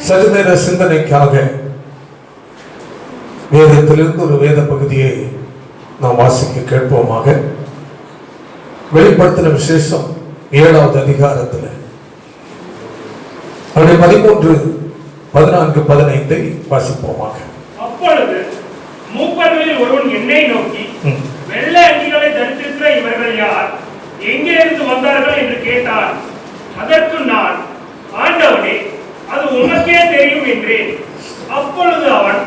சதுநேர சிந்தனைக்காக வேதத்திலிருந்து ஒரு வேத பகுதியை நாம் வாசிக்க கேட்போமாக. வெளிப்படுத்தின விசேஷம் 7வது அதிகாரத்தில் 13, 14, 15 வாசிப்போமாக. அப்பொழுது மூப்பர்களில் ஒருவன் என்னை நோக்கி, வெள்ளை அங்கிகளை தரித்திருக்கிற இவர்கள் யார், எங்கிருந்து வந்தார்கள் என்று கேட்டார். அதற்கு நான், ஆண்டவனே, அது உனக்கே தெரியும் என்றேன். அப்பொழுது அவன்,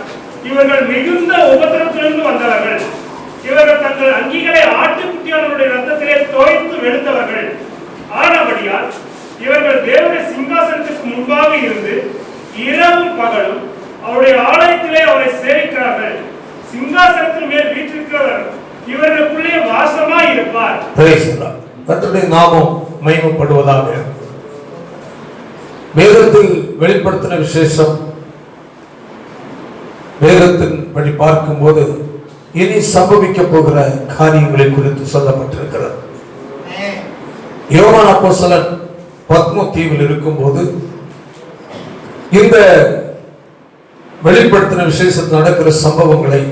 இவர்கள் மிகுந்த உபத்திரத்திலிருந்து வந்தவர்கள். இவர்கள் தங்கள் அங்கிகளை ஆட்டுக்குட்டியானவருடைய ரத்தத்திலே தோய்த்து வெளுத்தவர்கள் ஆனபடியால் இவர்கள் தேவனுடைய சிங்காசனத்துக்கு முன்பாக இருந்து இரவும் பகலும் அவருடைய ஆலயத்திலே அவரை சேவிக்கிறார்கள். சிங்காசனத்தின் மேல் வீற்றிருக்கிறவர் இவர்களுக்குள்ளே வாசமாய் இருப்பார். கர்த்தருடைய நாமம் மகிமைப்படுவதாக. வேதத்தில் வெளிப்படுத்தின விசேஷம் வேதத்தின் படி பார்க்கும்போது இனி சம்பவிக்க போகிற காரியங்களை குறித்து சொல்லப்பட்டிருக்கிறது. யோவான் அப்போஸ்தலன் பத்மோ தீவில் இருக்கும்போது இந்த வெளிப்படுத்தின விசேஷத்தில் நடக்கிற சம்பவங்களை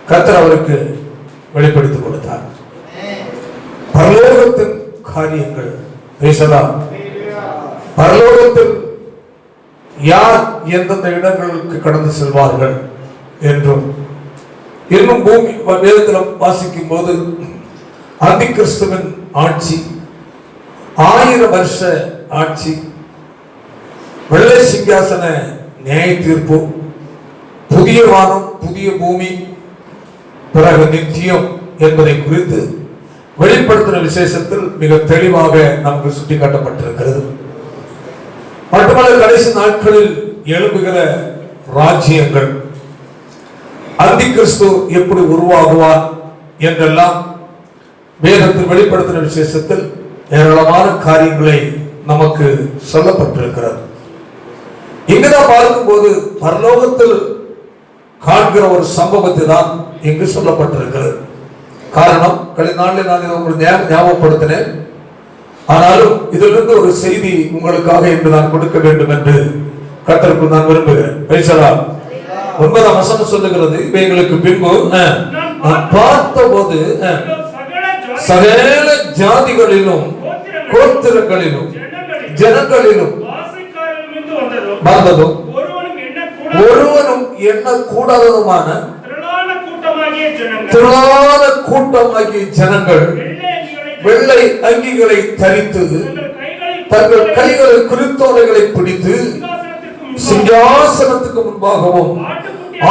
கர்த்தர் அவருக்கு வெளிப்படுத்திக் கொடுத்தார். பரலோகத்தின் காரியங்கள் பேசலாம். பரலோகத்தில் யார் எந்தெந்த இடங்களுக்கு கடந்து செல்வார்கள் என்றும், இன்னும் பூமி வேதத்தில் வாசிக்கும் போது அந்தி கிறிஸ்துவின் ஆட்சி, 1000 வருஷ ஆட்சி, வெள்ளை சிங்காசன நியாய தீர்ப்பு, புதிய வானம் புதிய பூமி, பிறகு நித்தியம் என்பதை குறித்து வெளிப்படுத்தின விசேஷத்தில் மிக தெளிவாக நமக்கு சுட்டிக்காட்டப்பட்டிருக்கிறது. மட்டுமல்ல, கடைசி நாட்களில் எழுப்புகிற ராஜ்யங்கள், அந்தி கிறிஸ்து எப்படி உருவாகுவார் என்றெல்லாம் வேதத்தில் வெளிப்படுத்தின விசேஷத்தில் ஏராளமான காரியங்களை நமக்கு சொல்லப்பட்டிருக்கிறது. இங்குதான் பார்க்கும்போது பரலோகத்தில் காண்கிற ஒரு சம்பவத்தை தான் இங்கு சொல்லப்பட்டிருக்கிறது. காரணம், கடந்த நாளில் நான் இதை உங்களுக்கு ஞாபகப்படுத்தினேன். ஆனாலும் இதிலிருந்து ஒரு செய்தி உங்களுக்காக இன்று நான் கொடுக்க வேண்டும் என்று கர்த்தருக்கு நான் விரும்புகிறேன். பேசலாம். 9ஆம் வசனம் சொல்லுகிறது, இவைகளுக்கு பின்பு நான் பார்த்தபோது சகல ஜாதிகளிலும் கோத்திரங்களிலும் ஜனங்களிலும் வந்ததும் ஒருவனும் என்ன கூடாததுமான திரளான கூட்டமாகிய ஜனங்கள் வெள்ளை அங்கிகளை தரித்து தங்கள் கைகளில் குறித்தோலைகளை பிடித்து சிங்காசனத்துக்கு முன்பாகவும்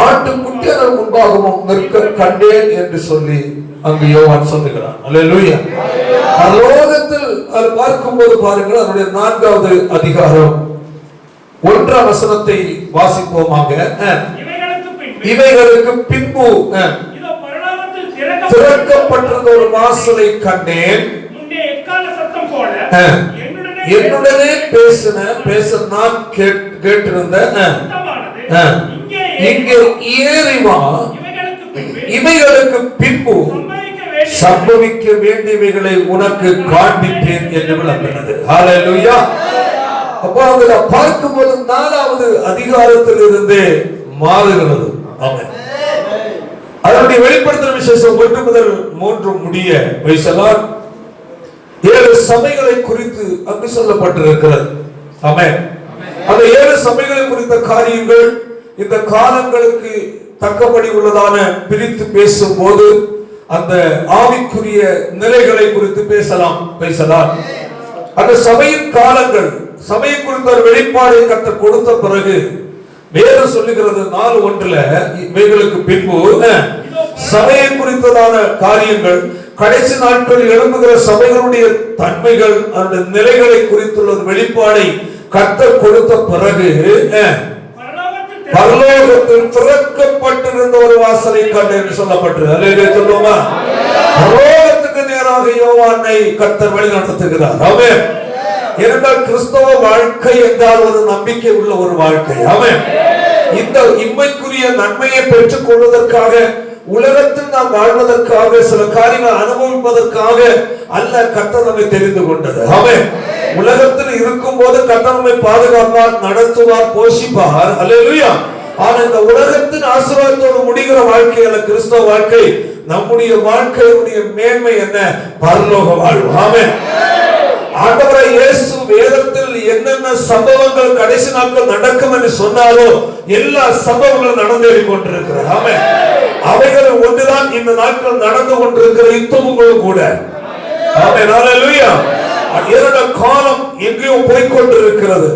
ஆட்டுக்குட்டியார் முன்பாகவும் நிற்க கண்டேன் என்று சொல்லி அங்கு யோவான் சொல்லுகிறான். அல்லேலூயா. பரலோகத்தில் அது பார்க்கும்போது பாருங்கள், அதனுடைய 4வது அதிகாரம் 1ஆம் வசனத்தை வாசிப்போமாக. இவைகளுக்கு பின்பு திறக்கப்பட்டிருந்த ஒரு வாசலை கண்டேன். என்னுடனே பேச நான் கேட்டிருந்த இங்கே ஏறி வா, இவைகளுக்கு பின்பு சம்பவிக்க வேண்டியவைகளை உனக்கு காண்பித்தேன் என்று விளம்பினது. ஹல்லேலூயா. அப்போ அதை பார்க்கும்போது 4வது அதிகாரத்தில் இருந்தே மாறுகிறது. ஆமென். அதனுடைய வெளிப்படுத்தின விசேஷம் 1 முதல் 3 முடிய பேசலாம். 7 சபைகளை குறித்து அங்கு சொல்லப்பட்டிருக்கிறது. ஆமென். அந்த 7 சபைகளை குறித்த காரியங்கள் இந்த காலங்களுக்கு தக்கபடி உள்ளதான பிரித்து பேசும்போது அந்த ஆவிக்குரிய நிலைகளை குறித்து பேசலாம். அந்த சபையின் காலங்கள், சபையை குறித்த ஒரு வெளிப்பாடை கர்த்தர் கொடுத்த பிறகு வேதம் சொல்லுகிறது 4:1 இவைகளுக்கு பின்பு சபையை குறித்ததான காரியங்கள், கடைசி நாட்களில் எழும்புகிற சபைகளுடைய தன்மைகள், அந்த நிலைகளை குறித்துள்ள ஒரு வெளிப்பாடை கர்த்தர் கொடுத்த பிறகு பரலோகத்தில் திறக்கப்பட்டிருந்த ஒரு வாசலை கண்டு என்று சொல்லப்பட்டது. அல்லேலூயா சொல்லுவோமா? பரலோகத்துக்கு நேராக யோவானை கர்த்தர் வழி நடத்துகிறார். ஆமென். ஏனென்றால் கிறிஸ்தவ வாழ்க்கை என்றால் ஒரு நம்பிக்கை உள்ள ஒரு வாழ்க்கை. ஆமென். இந்த இம்மைக்குரிய நன்மையை பெற்றுக் கொள்வதற்காக, உலகத்தில் நாம் வாழ்வதற்காக, சில காரியங்களை அனுபவிப்பதற்காக அல்ல கர்த்தர் நம்மை தெரிந்து கொண்டது. ஆமென். உலகத்தில் இருக்கும் போது கர்த்தர் நம்மை பாதுகாப்பார், நடத்துவார், போஷிப்பார். அல்லேலூயா. ஆனா இந்த உலகத்தின் ஆசீர்வாதத்தோடு முடிகிற வாழ்க்கை அல்ல கிறிஸ்தவ வாழ்க்கை. நம்முடைய வாழ்க்கையுடைய மேன்மை என்ன? பரலோக வாழ்வு. ஆமென். ஆண்டவராய் இயேசு வேதத்தில் என்னென்ன சம்பவங்கள் கடைசி நாட்கள் நடக்கும் என்று சொன்னாரோ எல்லா சம்பவங்களும் நடந்தேறி கொண்டிருக்கிறது. ஆமென். அவைகள் ஒன்றுதான் இந்த நாட்கள் நடந்து கொண்டிருக்கிற யுத்தமும் கூட. ஆமென். ஹல்லேலூயா. இரண்ட காலம் எங்கேயோ போய்கொண்டிருக்கிறது.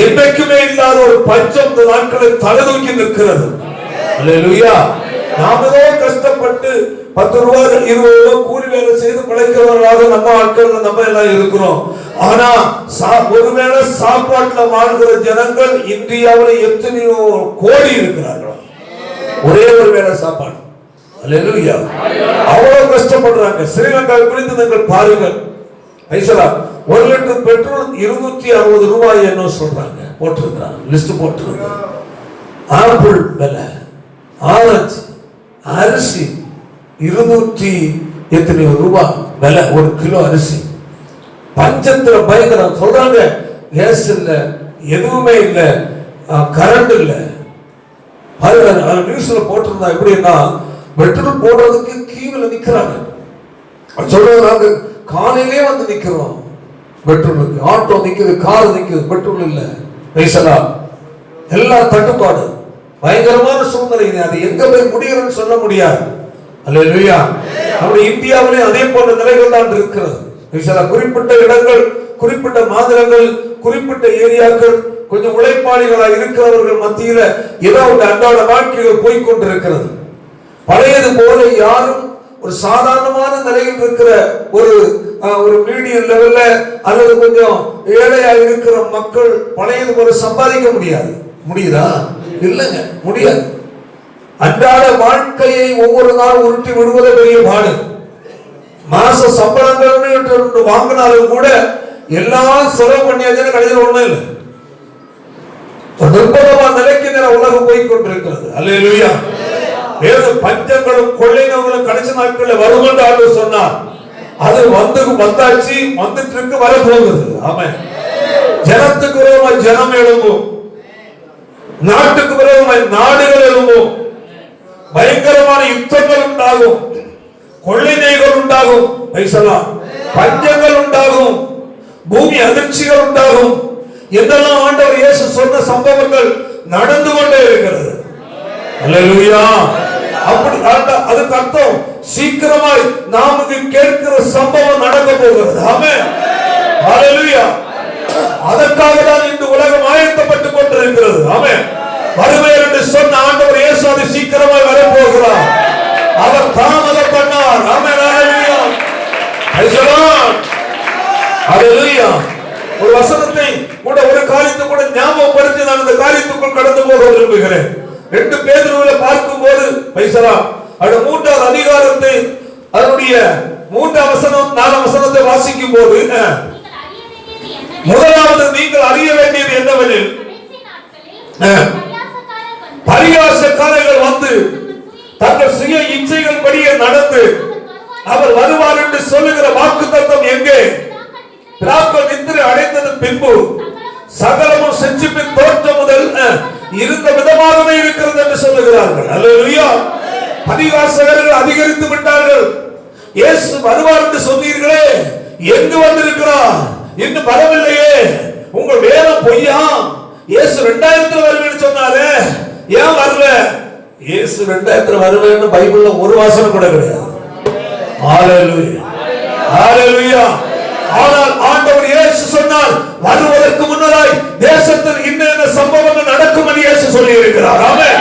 என்றைக்குமே இல்லாத ஒரு பஞ்சம் இந்த நாட்களில் தலைதூக்கி நிற்கிறது. அல்லேலூயா. நாம் ஏதோ கஷ்டப்பட்டு 10 ரூபாய் 20 ரூபாய் கூலி வேலை செய்து பிழைக்கிறவர்களாக நம்ம ஆட்கள் நம்ம எல்லாம் இருக்கிறோம். ஆனா ஒருவேளை சாப்பாட்டுல வாழ்கிற ஜனங்கள் இந்தியாவில் எத்தனையோ கோடி இருக்கிறார்கள். ஒரே ஒரு வேளை சாப்பாடு. அல்லேலூயா. அவ்வளவு கஷ்டப்படுறாங்க. ஸ்ரீலங்கா குறித்து நீங்கள் பாருங்கள். 1 லிட்டர் பெட்ரோல் 260 ரூபாய் என்ன சொல்றாங்க, போட்டிருக்கிறாங்க, லிஸ்ட் போட்டிருக்காங்க. ஆப்பிள் விலை, ஆரஞ்சு, அரிசி 200 எத்தனையோ ரூபாய் விலை ஒரு கிலோ அரிசி. பஞ்சத்துல பயங்கரம் சொல்றாங்க. கேஸ் இல்ல, எதுவுமே இல்ல, கரண்ட் இல்ல. நியூஸ்ல போட்டிருந்தா எப்படின்னா பெட்ரோல் போடுறதுக்கு கீழே நிக்கிறாங்க. சொல்றாங்க காலையிலே வந்து நிக்கிறோம் பெட்ரோலுக்கு. ஆட்டோ நிக்குது, கார் நிக்குது, பெட்ரோல் இல்ல. பைசலா எல்லாம் தட்டுப்பாடு, பயங்கரமான சூழ்நிலை. அது எங்க போய் முடியும்னு சொல்ல முடியாது. அல்லேலூயா. நம்ம இந்தியாவிலே அதே போன்ற நிலைகள் தான் இருக்கிறது. குறிப்பிட்ட இடங்கள், குறிப்பிட்ட மாநிலங்கள், குறிப்பிட்ட ஏரியாக்கள் கொஞ்சம் உழைப்பாளிகளாக இருக்கிறவர்கள் மத்தியில ஏதோ ஒரு அன்றாட வாழ்க்கைகள் போய்கொண்டிருக்கிறது. பழையது போல யாரும் ஒரு சாதாரணமான நிலையில் இருக்கிற ஒரு மீடியம் லெவல்ல அல்லது கொஞ்சம் ஏழையா இருக்கிற மக்கள் பழையது போல சம்பாதிக்க முடியாது. முடியுதா? இல்லைங்க, முடியாது. அன்றாட வாழ்க்கையை ஒவ்வொரு நாள் உருட்டி விடுவதே பெரிய பாடு. மாச சம்பளங்கள் வாங்கினாலும் கூட எல்லாம் செலவு பண்ணியாச்சுன்னு கடைசியில் ஒண்ணும் இல்லை. நிர்பந்தமான நிலைக்கு உலகம் போய்கொண்டிருக்கிறது. அல்லேலூயா. வேறு பஞ்சங்களும் கொள்ளைகளும் கடைசி நாட்களில் வரும் என்று ஆண்டவர் சொன்னார். அது வந்தாச்சு, வந்துட்டு இருக்கு, வரப்போகுது. ஆமென். ஜனத்துக்கு விரோதமாய் ஜனம் எழும்பும், நாட்டுக்கு விரோதமாய் நாடுகள் எழும்பும், பயங்கரமான யுத்தங்கள் உண்டாகும், கொள்ளை நோய்கள் உண்டாகும், பஞ்சங்கள் உண்டாகும், பூமி அதிர்ச்சிகள் உண்டாகும். இதெல்லாம் ஆண்டவர் இயேசு சொன்ன சம்பவங்கள் நடந்து கொண்டே இருக்கிறது. அல்லேலூயா. அப்படி அதுக்கு அர்த்தம் சீக்கிரமாய் நாமக்கு கேட்கிற சம்பவம் நடக்க போகிறது. ஆமென். ஹல்லேலூயா. அதற்காக தான் இந்த உலகம் ஆயத்தப்பட்டுக் கொண்டிருக்கிறது. ஆமென். வருவார் என்று சொன்ன ஆண்டவர் இயேசு அது சீக்கிரமாய் வரப்போகிறார். அவர் தாமதம் பண்ணார். ஆமென். ஹல்லேலூயா. ஹல்லேலூயா. ஒரு வசனத்தை கூட, ஒரு காரியத்தை கூட ஞாபகப்படுத்தி நான் இந்த காரியத்துக்குள் கடந்து போக விரும்புகிறேன். 2 பேதுருவில பார்க்கும்போது அது 3வது அதிகாரத்தை அதனுடைய 3ஆம் வசனம் 4ஆம் வசனத்தை வாசிக்கும் போது முதலாவது நீங்கள் அறிய வேண்டியது என்னவெனில் பரியாசக்காரர்கள் வந்து தங்கள் சுய இச்சைகள் படியே நடந்து அவர் வருவார் என்று சொல்லுகிற வாக்குத்தத்தம் எங்கே? பிதாக்கள் நித்திரை அடைந்தது பின்பு சகலமும் செஞ்சிப்பின் தோற்றம் முதல் இருந்த விதமாகவே இருக்கிறது என்று சொல்லுகிறார்கள். அல்லேலூயா. பரிகாசகர்கள் அதிகரித்து விட்டார்கள். இயேசு வருவார் என்று சொன்னீர்களே, எங்கு வந்திருக்கிறார்? இன்னும் வரவில்லையே. உங்கள் வேதம் பொய்யா? இயேசு 2000 வருவேன்னு சொன்னாரு, ஏன் வரல? இயேசு 2000 வருவேன்னு பைபிள்ல ஒரு வாசனம் கூட கிடையாது. ஹல்லேலூயா. ஹல்லேலூயா. ஆனால் ஆண்டவர் இயேசு சொன்னார், வருவதற்கு முன்னதாய் தேசத்தில் இன்னென்ன சம்பவங்கள் நடக்கும் என்று இயேசு சொல்லி இருக்கிறார். ஆமென்.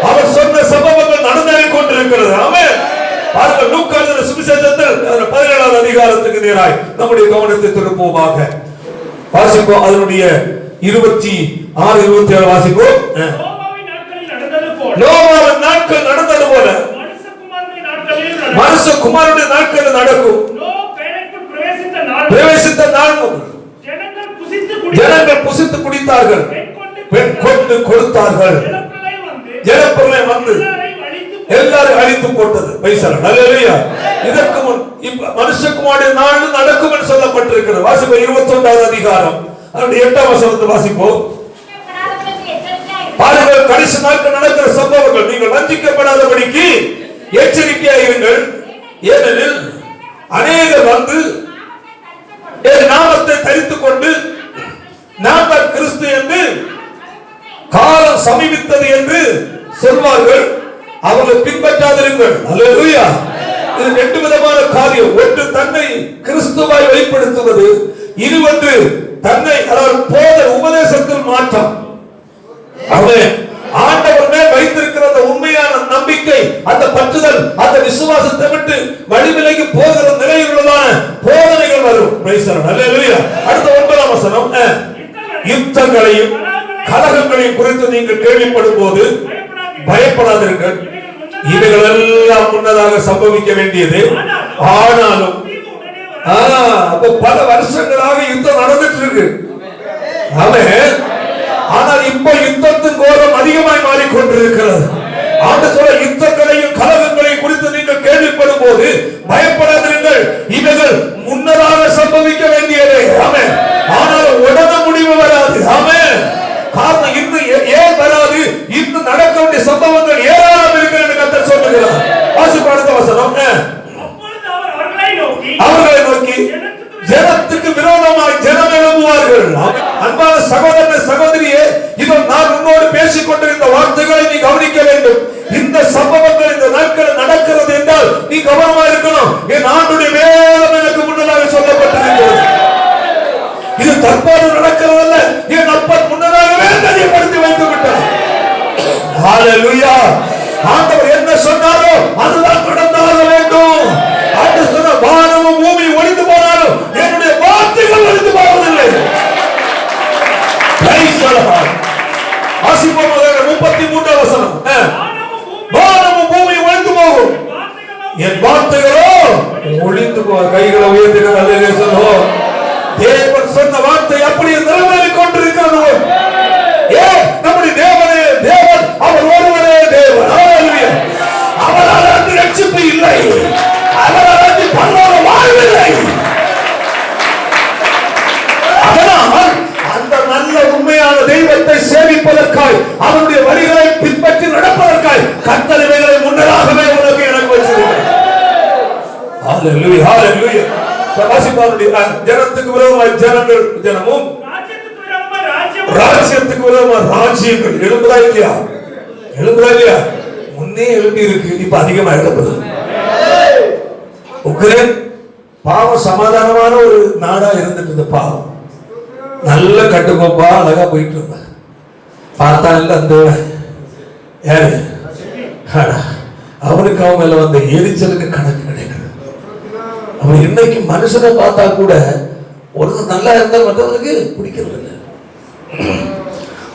அவர் சொன்ன சம்பவங்கள் நடந்தேறிக் கொண்டிருக்கிறது. ஆமென். பாருங்கள், லூக்கா எழுதின சுவிசேஷத்தில் 17வது அதிகாரத்துக்கு நேராய் நம்முடைய கவனத்தை திருப்புவோமாக. வாசிப்போம். அதனுடைய 26 27 வாசிப்போம். நோவாவின் நாட்கள் நடந்தது போல மனுஷகுமாரனுடைய நாட்கள் நடக்கும். பிரவேசித்த நாள் ஜனங்கள் புசித்து குடித்தார்கள், பெண் கொண்டு கொடுத்தார்கள், ஜலப்பிரளயம் வந்து எல்லாரும் அழித்து போட்டது. ஹல்லேலூயா. இதற்கு முன் மனுஷகுமாரனுடைய நாள் நடக்கும் என்று சொல்லப்பட்டிருக்கிறது. வாசிப்போம் 21வது அதிகாரம் 8ஆம் வசனத்தை வாசிப்போம். பாருங்கள், கடைசி நாட்கள் நடக்கிற சம்பவங்கள். நீங்கள் வஞ்சிக்கப்படாதபடிக்கு எச்சரிக்கையாயிருங்கள். ஏனெனில் அநேகர் வந்து என் நாமத்தை தரித்துக் கொண்டு நான் தான் கிறிஸ்து என்று காலம் சமீபித்தது என்று சொல்வார்கள். அவர்களை பின்பற்றாதிருங்கள். அல்லேலூயா. இது ரெண்டு விதமான காரியம். ஒன்று தன்னை கிறிஸ்துவாய் வெளிப்படுத்துவது, இன்னொன்று தன்னை போத உபதேசத்தில் மாற்றம். அவன் ஆண்டவர் மேல் வைத்திருக்கிற அந்த உண்மையான நம்பிக்கை, அந்த பற்றுதல், அந்த விசுவாசத்தை விட்டு வழிவிலகி போகிற நிலையில் உள்ளதான போதனைகள் வரும். அல்லேலூயா. அடுத்த 9ஆம் வசனம். யுத்தங்களையும் கலகங்களையும் குறித்து நீங்கள் கேள்விப்படும் போது பயப்படாதீர்கள். இவைகள் எல்லாம் முன்னதாக சம்பவிக்க வேண்டியது. ஆனாலும் பல வருஷங்களாக யுத்தம் நடந்துட்டு இருக்கு. ஆமென். ஆனால் இப்ப யுத்தத்தின் கோரம் அதிகமாய் மாறிக்கொண்டிருக்கிறது. ஆண்டு சொல்ல யுத்தங்களையும் கலகங்களையும் குறித்து நீங்கள் கேள்விப்படும் போது பயப்படாதீர்கள். இவைகள் முன்னதாக சம்பவிக்க வேண்டியதே. ஆமென். ஆனால் உடனே முடிவு வராது. ஆமென். காரணம் இன்னும் ஏன் வராது? இன்னும் நடக்க வேண்டிய சம்பவங்கள் ஏராளம் இருக்கிறது என்று கர்த்தர் சொல்லுகிறார். வாசிப்பு அடுத்த வசனம். அவர்களை நோக்கி ஜனத்துக்கு விரோதமாய் ஜனம் எழும்புவார்கள். அன்பான சகோதரனே, சகோதரியே, இதோ நான் உன்னோடு பேசிக் கொண்டிருந்த வார்த்தைகளை நீ கவனிக்க வேண்டும். இந்த சம்பவங்கள் இந்த நாட்கள் நடக்கிறது என்றால் நீ கவனமா இருக்கணும். என் ஆண்டுடைய வேதம் எனக்கு முன்னதாக சொல்லப்பட்டிருக்கிறது. இது தற்போது நடக்கிறதல்ல, என் அப்பன் முன்னதாகவே தெரியப்படுத்தி வைத்து விட்டார். ஹல்லேலூயா. ஆண்டவர் என்ன சொன்னாரோ அதுதான் நடந்தாக வேண்டும். ஆண்டவர் சொன்ன வானமும் பூமி ஒளிந்து போனாலும் என்னுடைய வார்த்தைகள் ஒளிந்து போவதில்லை. வாசிப்போம் 33ஆம் வசனம். வானமும் பூமி ஒளிந்து போகும், என் வார்த்தைகளோ ஒளிந்து போகும். கைகளை உயர்த்துங்கள். அல்லேலூயா சொல்லுவோம். தேவன் சொன்ன வார்த்தை அப்படியே நிறைவேறிக் கொண்டிருக்கிறது. நம்முடைய தேவனே தேவன், அவர் ஒருவரே தேவன். ஹல்லேலூயா. அவரால் அன்று ரட்சிப்பு இல்லை, அவரால் அன்று பரலோக வாழ்வில்லை. அதனால் அந்த நல்ல உண்மையான தெய்வத்தை சேவிப்பதற்காய், அவருடைய வழிகளை பின்பற்றி நடப்பதற்காய் கர்த்தர் இவைகளை முன்னதாகவே உனக்கு எனக்கு வச்சிருக்கிறார். ஹல்லேலூயா. ஹல்லேலூயா. ஜனத்துக்கு விரோதமாய் ஜனங்கள், ஜனமும் ராஜ்யத்துக்கு விரோதமா ராஜ்யங்கள் எழும்புதா இல்லையா? எழும்புதா இல்லையா? முன்னே எழும்பி இருக்கு, இப்ப அதிகமா எழும்புது. உக்ரைன் பாவம் சமாதானமான ஒரு நாடா இருந்துட்டு இருந்த பாவம் நல்ல கட்டுக்கோப்பா அழகா போயிட்டு இருந்தா பார்த்தா இல்ல அந்த யாரு அவனுக்கு அவன் மேல வந்த எரிச்சலுக்கு கணக்கு கிடையாது. அவன் இன்னைக்கு மனுஷனை பார்த்தா கூட ஒரு நல்லா இருந்தால் மற்றவனுக்கு பிடிக்கிறது இல்லை.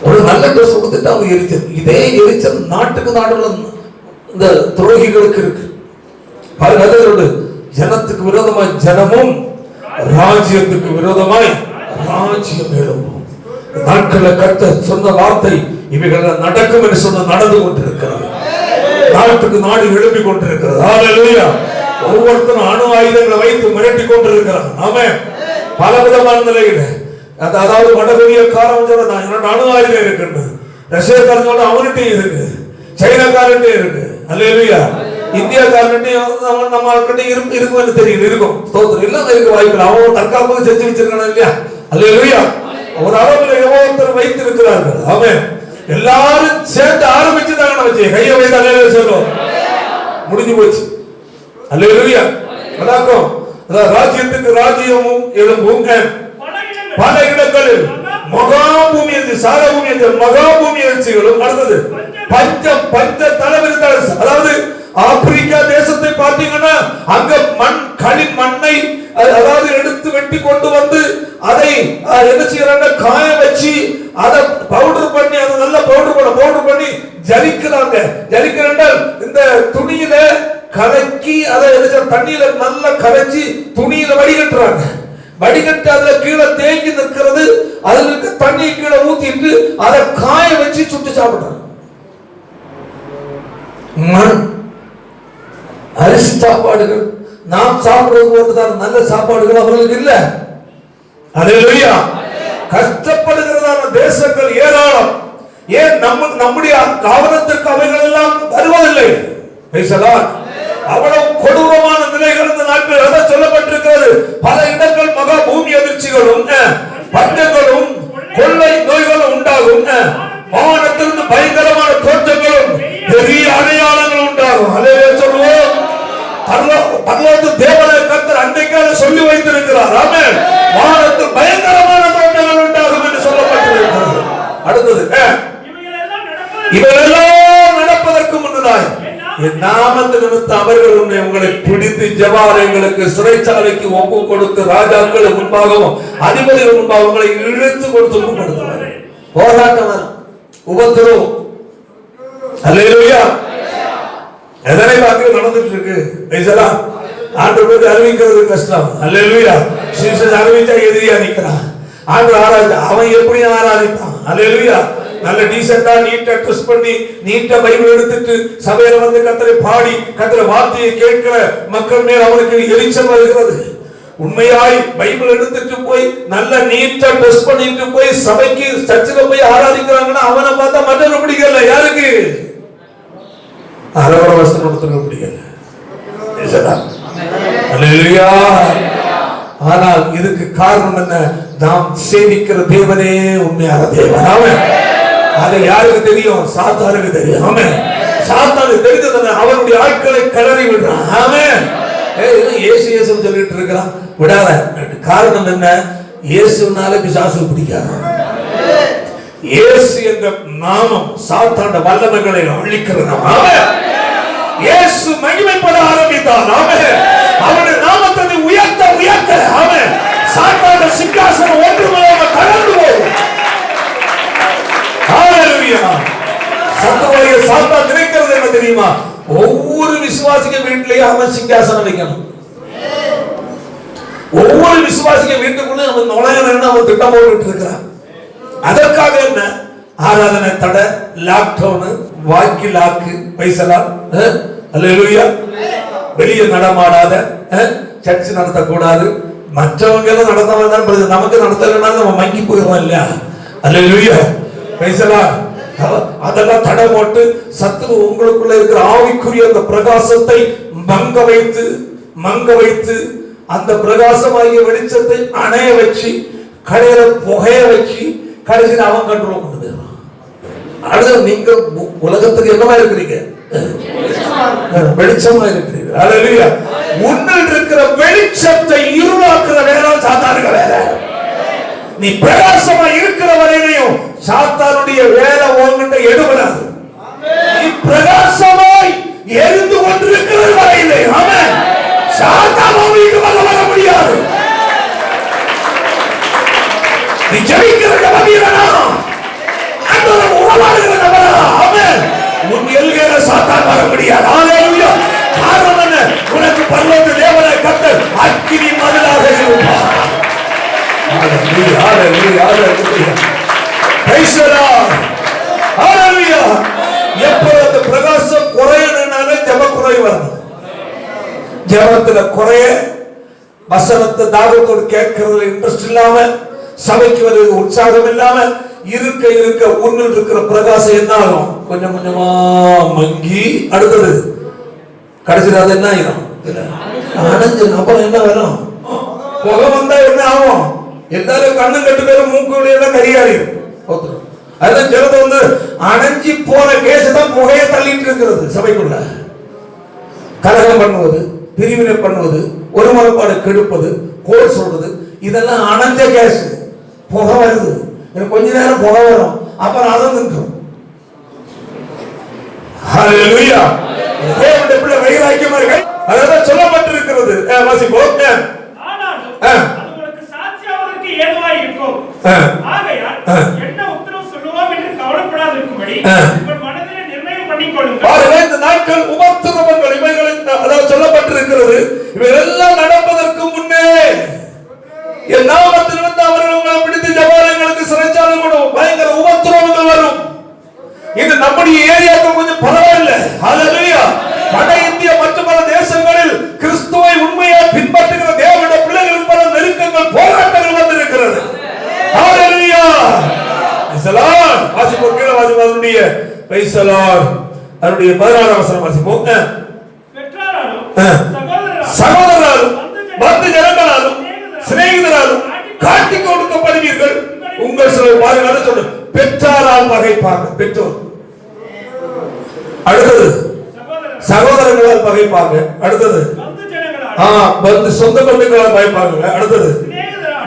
ஒரு நல்ல ட்ரெஸ் கொடுத்துட்டு அவன் எரிச்சல். இதே எரிச்சல் நாட்டுக்கு நாடுல இந்த துரோகிகளுக்கு இருக்கு. பாருங்க, ஜனத்துக்கு விரோதமாய் ஜனமும் ராஜ்யத்துக்கு விரோதமாய் ராஜ்யம் எழும்பும். நாட்களை கட்ட சொன்ன வார்த்தை இவைகள் நடக்கும் என்று சொன்ன நடந்து கொண்டிருக்கிறது. நாட்டுக்கு நாடு எழுப்பி கொண்டிருக்கிறது. ஹல்லேலூயா. ஒவ்வொருத்தரும் அணு ஆயுதங்களை வைத்து மிரட்டி கொண்டிருக்கிறான். ஆமென். பல விதமான நிலையில், அதாவது வடகொரியாக்காரன் அணு ஆயுதம் இருக்கு, ரஷ்யாக்காரன் அவன்கிட்ட இருக்கு, சைனாக்காரன் இருக்கு. அல்லேலூயா. இந்தியாக்காரன் நம்ம இருக்குன்னு தெரியும், இருக்கும். ஸ்தோத்திரம். எல்லாம் இருக்க வாய்ப்பு. அவன் தற்காப்புக்கு செஞ்சு வச்சிருக்கான இல்லையா? அல்லேலூயா. ஒரு அளவுல ஒவ்வொருத்தர் வைத்து இருக்கிறார்கள். ஆமென். எல்லாரும் சேர்ந்து ஆரம்பிச்சுதாங்க வச்சு கையை வைத்து அல்லேலூயா சொல்லுவோம். முடிஞ்சு போச்சு. அல்லேலூயா. வணக்கம். ராஜ்யத்துக்கு ராஜ்யமும் எழும்பும். பல இடங்களில் மகாபூமி என்று சாரபூமி என்று மகாபூமி எழுச்சிகளும் நடந்தது. பஞ்ச தலைவிரித்தாள். அதாவது ஆப்பிரிக்கா தேசத்தை பார்த்தீங்கன்னா அங்க மண்ணை அதாவது எடுத்து வெட்டி கொண்டு வந்து அதை என்ன செய்யறாங்க, காய வச்சு அதை பவுடர் பண்ணி, அதை நல்லா பவுடர் பண்ணி ஜலிக்கிறாங்க. ஜலிக்கிறால் இந்த துணியில கலக்கி அதை தண்ணியில நல்லா கரைச்சி துணியில வடிகட்டுறாங்க. வடிகட்டு அதுல கீழே தேங்கி நிற்கிறது. அதுல இருக்க தண்ணி கீழே ஊத்திட்டு அதை காய வச்சு சுட்டு சாப்பிடுறாங்க. அரிசி சாப்பாடுகள் நாம் சாப்பிடுவது போன்றுதான் நல்ல சாப்பாடுகள் அவர்களுக்கு இல்ல. அல்லேலூயா. கஷ்டப்படுகிறதான தேசங்கள் ஏராளம். ஏன் நம்முடைய கவனத்திற்கு அவைகள் எல்லாம் வருவதில்லை? அவ்வளவு கொடூரமான நிலைகள் இந்த நாட்கள் எதை சொல்லப்பட்டிருக்கிறது? பல இடங்கள் மகா பூமி அதிர்ச்சிகளும் பஞ்சங்களும் கொள்ளை நோய்களும் உண்டாகும். வானத்திலிருந்து பயங்கரமான தோற்றங்களும் பெரிய அடையாளங்கள் உண்டாகும். அல்லேலூயா சொல்லுவோம். பரலோக தேவனை கர்த்தர் அன்றைக்காக சொல்லி வைத்திருக்கிறார். ஆமென். வானத்தில் பயங்கரமான தோற்றங்கள் உண்டாகும் என்று சொல்லப்பட்டிருக்கிறது. அடுத்தது, இவையெல்லாம் நடப்பதற்கு முன்னதாய் என் நாமத்து நிமித்தம் அவர்கள் உங்களை பிடித்து ஜெபாலயங்களுக்கு சிறைச்சாலைக்கு ஒப்பு கொடுத்து ராஜாக்கள் முன்பாகவும் அதிபதிகள் முன்பாக உங்களை இழுத்து கொடுத்து ஒப்பு கொடுத்தார்கள். போராட்டம், உபத்திரவம். அல்லேலூயா. எதனை பார்த்து நடந்துட்டு இருக்கு? ஆண்டவருக்கு அறிவிக்கிறது கஷ்டம். அல்லேலூயா. சீசன் அறிவிச்சா எதிரியா நிக்கிறான். ஆண்டவர் ஆராய்ச்சி அவன் எப்படி ஆராதிப்பான்? அல்லேலூயா. நல்ல டீசெண்டா நீட்டா ட்ரெஸ் பண்ணி நீட்டா பைபிள் எடுத்துட்டு சபையில வந்து கர்த்தரை பாடி கர்த்தரை வார்த்தையை கேட்கிற மக்கள் மேல் அவனுக்கு எரிச்சல் வருகிறது. உண்மையாய் பைபிள் எடுத்துட்டு போய் நல்ல நீட்டா ட்ரெஸ் பண்ணிட்டு போய் சபைக்கு சர்ச்சில் போய் ஆராதிக்கிறாங்கன்னா அவனை பார்த்தா மற்றவங்க பிடிக்கல. யாருக்கு? அரவர வசனம் ஒருத்தருக்கு பிடிக்கல. அல்லேலூயா. ஆனால் இதுக்கு காரணம் என்ன? நாம் சேவிக்கிற தேவனே உண்மையான தேவன். ஆமென். அது யாருக்கு தெரியும்? சாத்தானுக்கு தெரியும். ஆமென். சாத்தானுக்கு தெரிந்தது அவனுடைய ஆட்களை கிளறி விடுறான். ஆமென். இயேசு இயேசு சொல்லிட்டு இருக்கிறான், விடாத. காரணம் என்ன? இயேசுனால பிசாசு பிடிக்காது. இயேசு என்ற நாமம் சாத்தாண்ட வல்லமைகளை அழிக்கிறது. ஆமென். இயேசு மகிமைப்பட ஆரம்பித்தார். ஆமென். அவருடைய நாமத்தை உயர்த்த உயர்த்த ஆமென் சாத்தாண்ட சிங்காசனம் ஒன்றுமில்லாம கடந்து போகும். ஹalleluya. சத்துருடைய சாத்தான் நினைக்கிறது என்ன தெரியுமா? ஒவ்வொரு விசுவாசிக வீட்டிலேயே அவன் சிங்காசனம் வைக்கணும். ஒவ்வொரு விசுவாசிக வீட்டுக்குள்ள அவன் நுழையணும்னு அவன் திட்டம் போட்டுட்டு இருக்கிறான். அதற்காக என்ன? ஆராதனை தடை, லாக்டவுன், வாக்கி லாக்கு, பைசலாம். அல்லேலூயா. வெளியே நடமாடாத, சர்ச் நடத்தக்கூடாது. மற்றவங்க எல்லாம் நடத்த நமக்கு நடத்தலைன்னா நம்ம மங்கி போயிடுவோம் இல்லையா? அல்லேலூயா. பைசலாம். அதெல்லாம் தடை போட்டு சத்துரு உங்களுக்குள்ள இருக்கிற ஆவிக்குரிய அந்த பிரகாசத்தை மங்க வைத்து அந்த பிரகாசமாகிய வெளிச்சத்தை அணைய வச்சு கடையில புகைய வச்சு கடைசியில் அவன் கண்ட்ரோல் கொண்டு போயிடுவான். அடுத்து நீங்க உலகத்துக்கு என்னவா இருக்கிறீங்க? வெளிச்சமா இருக்கிறீங்க. அல்லேலூயா. உன்னில் இருக்கிற வெளிச்சத்தை இருளாக்குற வேலை சாத்தானுக்கு வேலை. நீ பிரகாசமா இருக்கிற வரையிலையும் சாத்தானுடைய வேலை உன்கிட்ட எடுபடாது. நீ பிரகாசமாய் எரிந்து கொண்டிருக்கிற வரையிலே ஆமென் சாத்தான் வீட்டு வர முடியாது. நீ ஜெயிக்கிற நபீரனா அன்றோட உறவாடுகிற நபரா ஆமென் உன் எல்கையில சாத்தான் வர முடியாது. ஹalleluya. காரணம் என்ன? உனக்கு பரலோக தேவனை கர்த்தர் அக்கினி மதிலாக இருப்பார். ஹalleluya. ஹalleluya. ஹalleluya. praise the Lord. ஹalleluya. எப்பொழுது பிரகாசம் குறையணும்னாலே ஜெப குறை வரணும். ஜெபத்துல குறைய வசனத்தை தாகத்தோடு கேட்கறதுல இன்ட்ரெஸ்ட் இல்லாம சபைக்கு வருவது உற்சாகம் இல்லாம இருக்க உன்னில் இருக்கிற பிரகாசம் என்ன ஆகும்? கொஞ்சம் கொஞ்சமா மங்கி அடுத்தது கடைசியில் அது என்ன ஆயிரும்? அணைஞ்சிடும். அப்புறம் என்ன வரும்? புகை வந்தா என்ன ஆகும்? எல்லாரும் கண்ணு கட்டு பேரும் மூக்கு எல்லாம் கரியாறிடும். அதுதான் ஜனத்தை வந்து அணைஞ்சி போன கேஸ் தான் புகையை தள்ளிட்டு இருக்கிறது. சபைக்குள்ள கலகம் பண்ணுவது, பிரிவினை பண்ணுவது, ஒரு மனப்பாடு கெடுப்பது, கோல் சொல்றது, இதெல்லாம் அணைஞ்ச கேஸ். புகை வருது, கொஞ்ச நேரம் புகை வரும், அப்புறம் அதை நின்றும். ஹalleluya. தேவனுடைய பிள்ளை வைராக்கியமா இருக்க அதெல்லாம் சொல்லப்பட்டிருக்கிறது. வாசிப்போம். ஆனாலும் அது உங்களுக்கு சாட்சியாவதற்கு ஏதுவாய் இருக்கும். ஆகையால் என்ன உத்தரவு சொல்லுவோம் என்று கவலைப்படாதிருக்கும்படி உங்கள் மனதிலே நிர்ணயம் பண்ணிக்கொள்ளுங்கள். பாருங்க, இந்த நாட்கள் உபத்திரவங்கள் இவைகளில் அதாவது சொல்லப்பட்டிருக்கிறது. இவையெல்லாம் நடப்பதற்கு முன்னே என் நாமத்தில் வந்து அவர்கள் உங்களை பிடித்து ஜெபாலயங்களுக்கு சிறைச்சாலை கொண்டு பயங்கர உபத்திரவங்கள் வரும். இது நம்முடைய ஏரியாவுக்கு கொஞ்சம் பரவாயில்லை. ஹalleluya. வட இந்தியா மற்றும் பல தேசங்களில் கிறிஸ்துவை உண்மையை பின்பற்றுகிற தேவனுடைய பிள்ளைகளுக்கு பல நெருக்கங்கள், போராட்டங்கள் வந்திருக்கிறது. ஹalleluya. பிரைஸ் வாசிப்போம். கீழே வாசிப்போம். அதனுடைய 16ஆம் வசனம் வாசிப்போம். சகோதரராலும் பந்து ஜனங்களாலும் சிநேகிதராலும் காட்டிக் கொடுக்கப்படுவீர்கள். உங்கள் சில பாருங்கள் சொல்லு, பெற்றாரால் பகைப்பாங்க. பெற்றோர். அடுத்தது சகோதரர்களால் பகைப்பாங்க. அடுத்தது பந்து சொந்த பந்துகளால் பகைப்பாங்க. அடுத்தது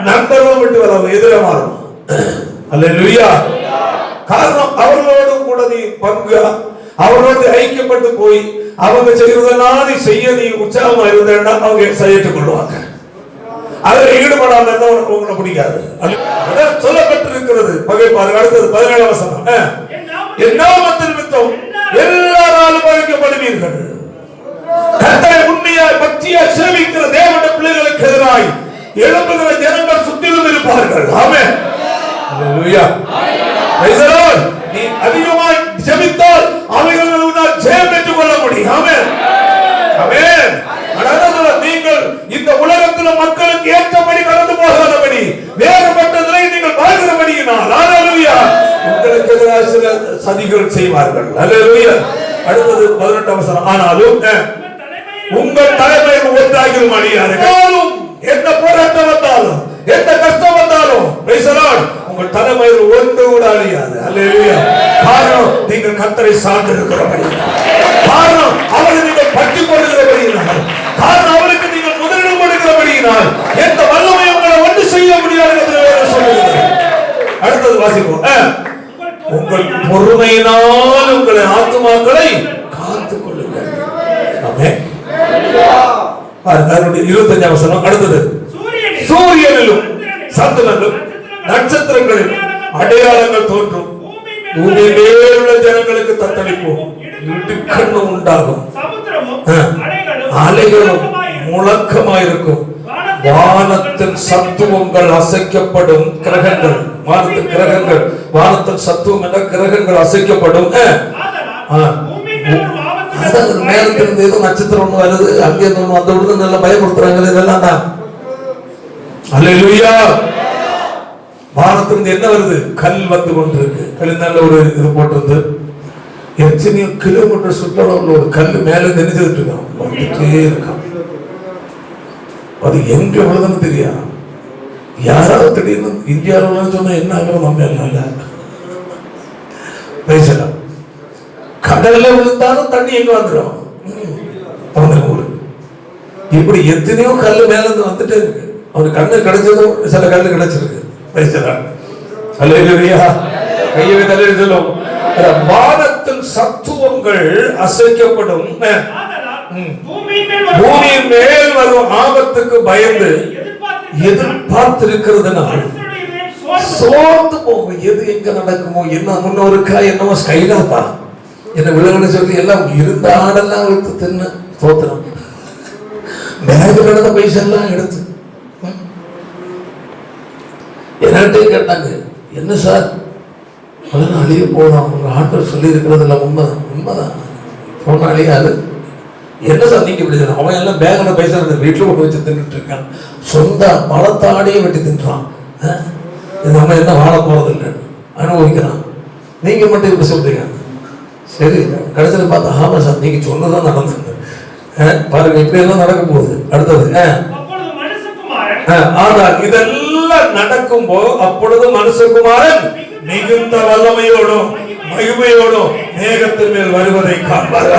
நண்பர்கள் விட்டு வர எதிர மாறும். அல்லேலூயா. காரணம் அவர்களோடு கூட நீ பங்கு, அவர்களோடு ஐக்கியப்பட்டு போய் அவங்க செய்யறதெல்லாம் நீ செய்ய நீ உற்சாகமா இருந்தேன்னா அவங்க செய்யட்டுக் கொள்வாங்க. அதில் ஈடுபடாம இருந்தா உங்களை பிடிக்காது. சொல்லப்பட்டிருக்கிறது பகைப்பார்கள். அடுத்தது 17ஆம் வசனம், என் நாமத்தின் நிமித்தம் எல்லாராலும் பகைக்கப்படுவீர்கள். கர்த்தரை உண்மையாய் பக்தியாய் சேவிக்கிற தேவனுடைய பிள்ளைகளுக்கு எதிராய் எழும்புகிற ஜனங்கள் சுற்றிலும் இருப்பார்கள். ஆமென். அல்லேலூயா. Praise the Lord. நீ அதிகமாய் ஜெபித்தால் அவைகள் உன்னால் ஜெயம் பெற்றுக் கொள்ள முடியும். ஆமென். ஆமென். நீங்கள் இந்த உலகத்தில் மக்களுக்கு ஏற்றபடி கடந்து போகாதபடி வேறுபட்ட நிலையை நீங்கள் வாழ்கிறபடியினால் அல்லேலூயா உங்களுக்கு எதிராக சில சதிகள் செய்வார்கள். அல்லேலூயா. அடுத்தது 18ஆம் வசனம், ஆனாலும் உங்கள் தலைமையில் ஒன்றாகிரும் அடியார்கள். எந்த போராட்டம் வந்தாலும் எந்த கஷ்டம் வந்தாலும் பிரைஸ் தி லார்ட் உங்கள் தலைமையில் ஒன்று கூட அழியாது. அல்லேலூயா. காரணம் நீங்கள் கர்த்தரை சார்ந்து இருக்கிறபடி, காரணம் அவரை நீங்கள் பற்றி கொள்கிறபடியினால், காரணம் அவருக்கு நீங்கள் முதலிடம் கொடுக்கிறபடியினால் எந்த வல்லமை உங்களை ஒன்று செய்ய முடியாது என்று சொல்லுகிறது. அடுத்தது வாசிப்போம். உங்கள் பொறுமையினால் உங்களை ஆத்துமாக்களை காத்துக் கொள்ளுங்கள். ஆமென். 25ஆம் வசனம். அடுத்தது சூரியனிலும் சந்திரனிலும் நட்சத்திரங்களிலும் அடையாளங்கள் தோன்றும். பூமி மேலுள்ள ஜனங்களுக்கு தத்தளிப்போம். இடுக்கண்ணு உண்டாகும். அலைகளும் முழக்கமாயிருக்கும். வானத்தின் சத்துவங்கள் அசைக்கப்படும். கிரகங்கள், வானத்தின் கிரகங்கள், வானத்தின் சத்துவம் என்ற கிரகங்கள் அசைக்கப்படும். நேரத்திலிருந்து ஏதோ நட்சத்திரம் ஒண்ணு வருது, அங்கே ஒண்ணு வந்த உடனே நல்லா பயமுறுத்துறாங்க. இதெல்லாம் தான். அல்லேலூயா. வானத்திலிருந்து என்ன வருது? கல் வந்து கொண்டிருக்கு. கல் நல்ல ஒரு இது போட்டிருந்து எத்தனையோ கிலோமீட்டர் சுற்றளவுல ஒரு கல் மேல நினைச்சிட்டு இருக்கான், வந்துட்டே இருக்கான். அது எங்க விழுதுன்னு தெரியாது. யாராவது திடீர்னு இந்தியாவில் சொன்னா என்ன ஆகும்? நம்ம எல்லாம் பேசலாம். கடல்ல விழுந்தாலும் தண்ணி எங்க வந்துடும்? இப்படி எத்தனையோ கல்லு மேல இருந்து வந்துட்டே இருக்கு. அவனுக்கு கண்ணு கிடைச்சதும் சில கல்லு கிடைச்சிருக்கு. கையை தள்ளி சொல்லும். வானத்தின் சத்துவங்கள் அசைக்கப்படும். பூமியின் மேல் வரும் ஆபத்துக்கு பயந்து எதிர்பார்த்திருக்கிறதுனால் சோர்ந்து போகும். எது எங்க நடக்குமோ, என்ன முன்னோருக்கா என்னமோ ஸ்கைலாப்பா என்ன விலகுன்னு சொல்லி எல்லாம் இருந்த ஆடெல்லாம் எடுத்து தின்னு தோத்திரம். பேங்க் நடந்த பைசா எல்லாம் எடுத்து என்னட்டே கேட்டாங்க, என்ன சார் அதெல்லாம் அழிய போதும், உங்க ஆட்டர் சொல்லி இருக்கிறதுல உண்மைதான். உண்மைதான், போன அழியாது. என்ன சார் நீங்க இப்படி சொன்ன? அவன் எல்லாம் பேங்க்ல பைசா வீட்டுல கொண்டு வச்சு தின்னுட்டு இருக்கான். சொந்த பழத்தாடையே வெட்டி தின்றான். நம்ம என்ன வாழ போறது இல்லைன்னு அனுபவிக்கிறான். நீங்க மட்டும் இப்படி சொல்றீங்க. சரி, கடைசியில் பார்த்தா ஆமா சார் நீங்க சொன்னதான் நடந்தது. பாருங்க இப்படி எல்லாம் நடக்க போகுது. அடுத்தது ஆனால் இதெல்லாம் நடக்கும்போது அப்பொழுது மனுஷகுமாரன் மிகுந்த வல்லமையோடும் மகிமையோடும் மேகத்தின் மேல் வருவதை காண்பார்.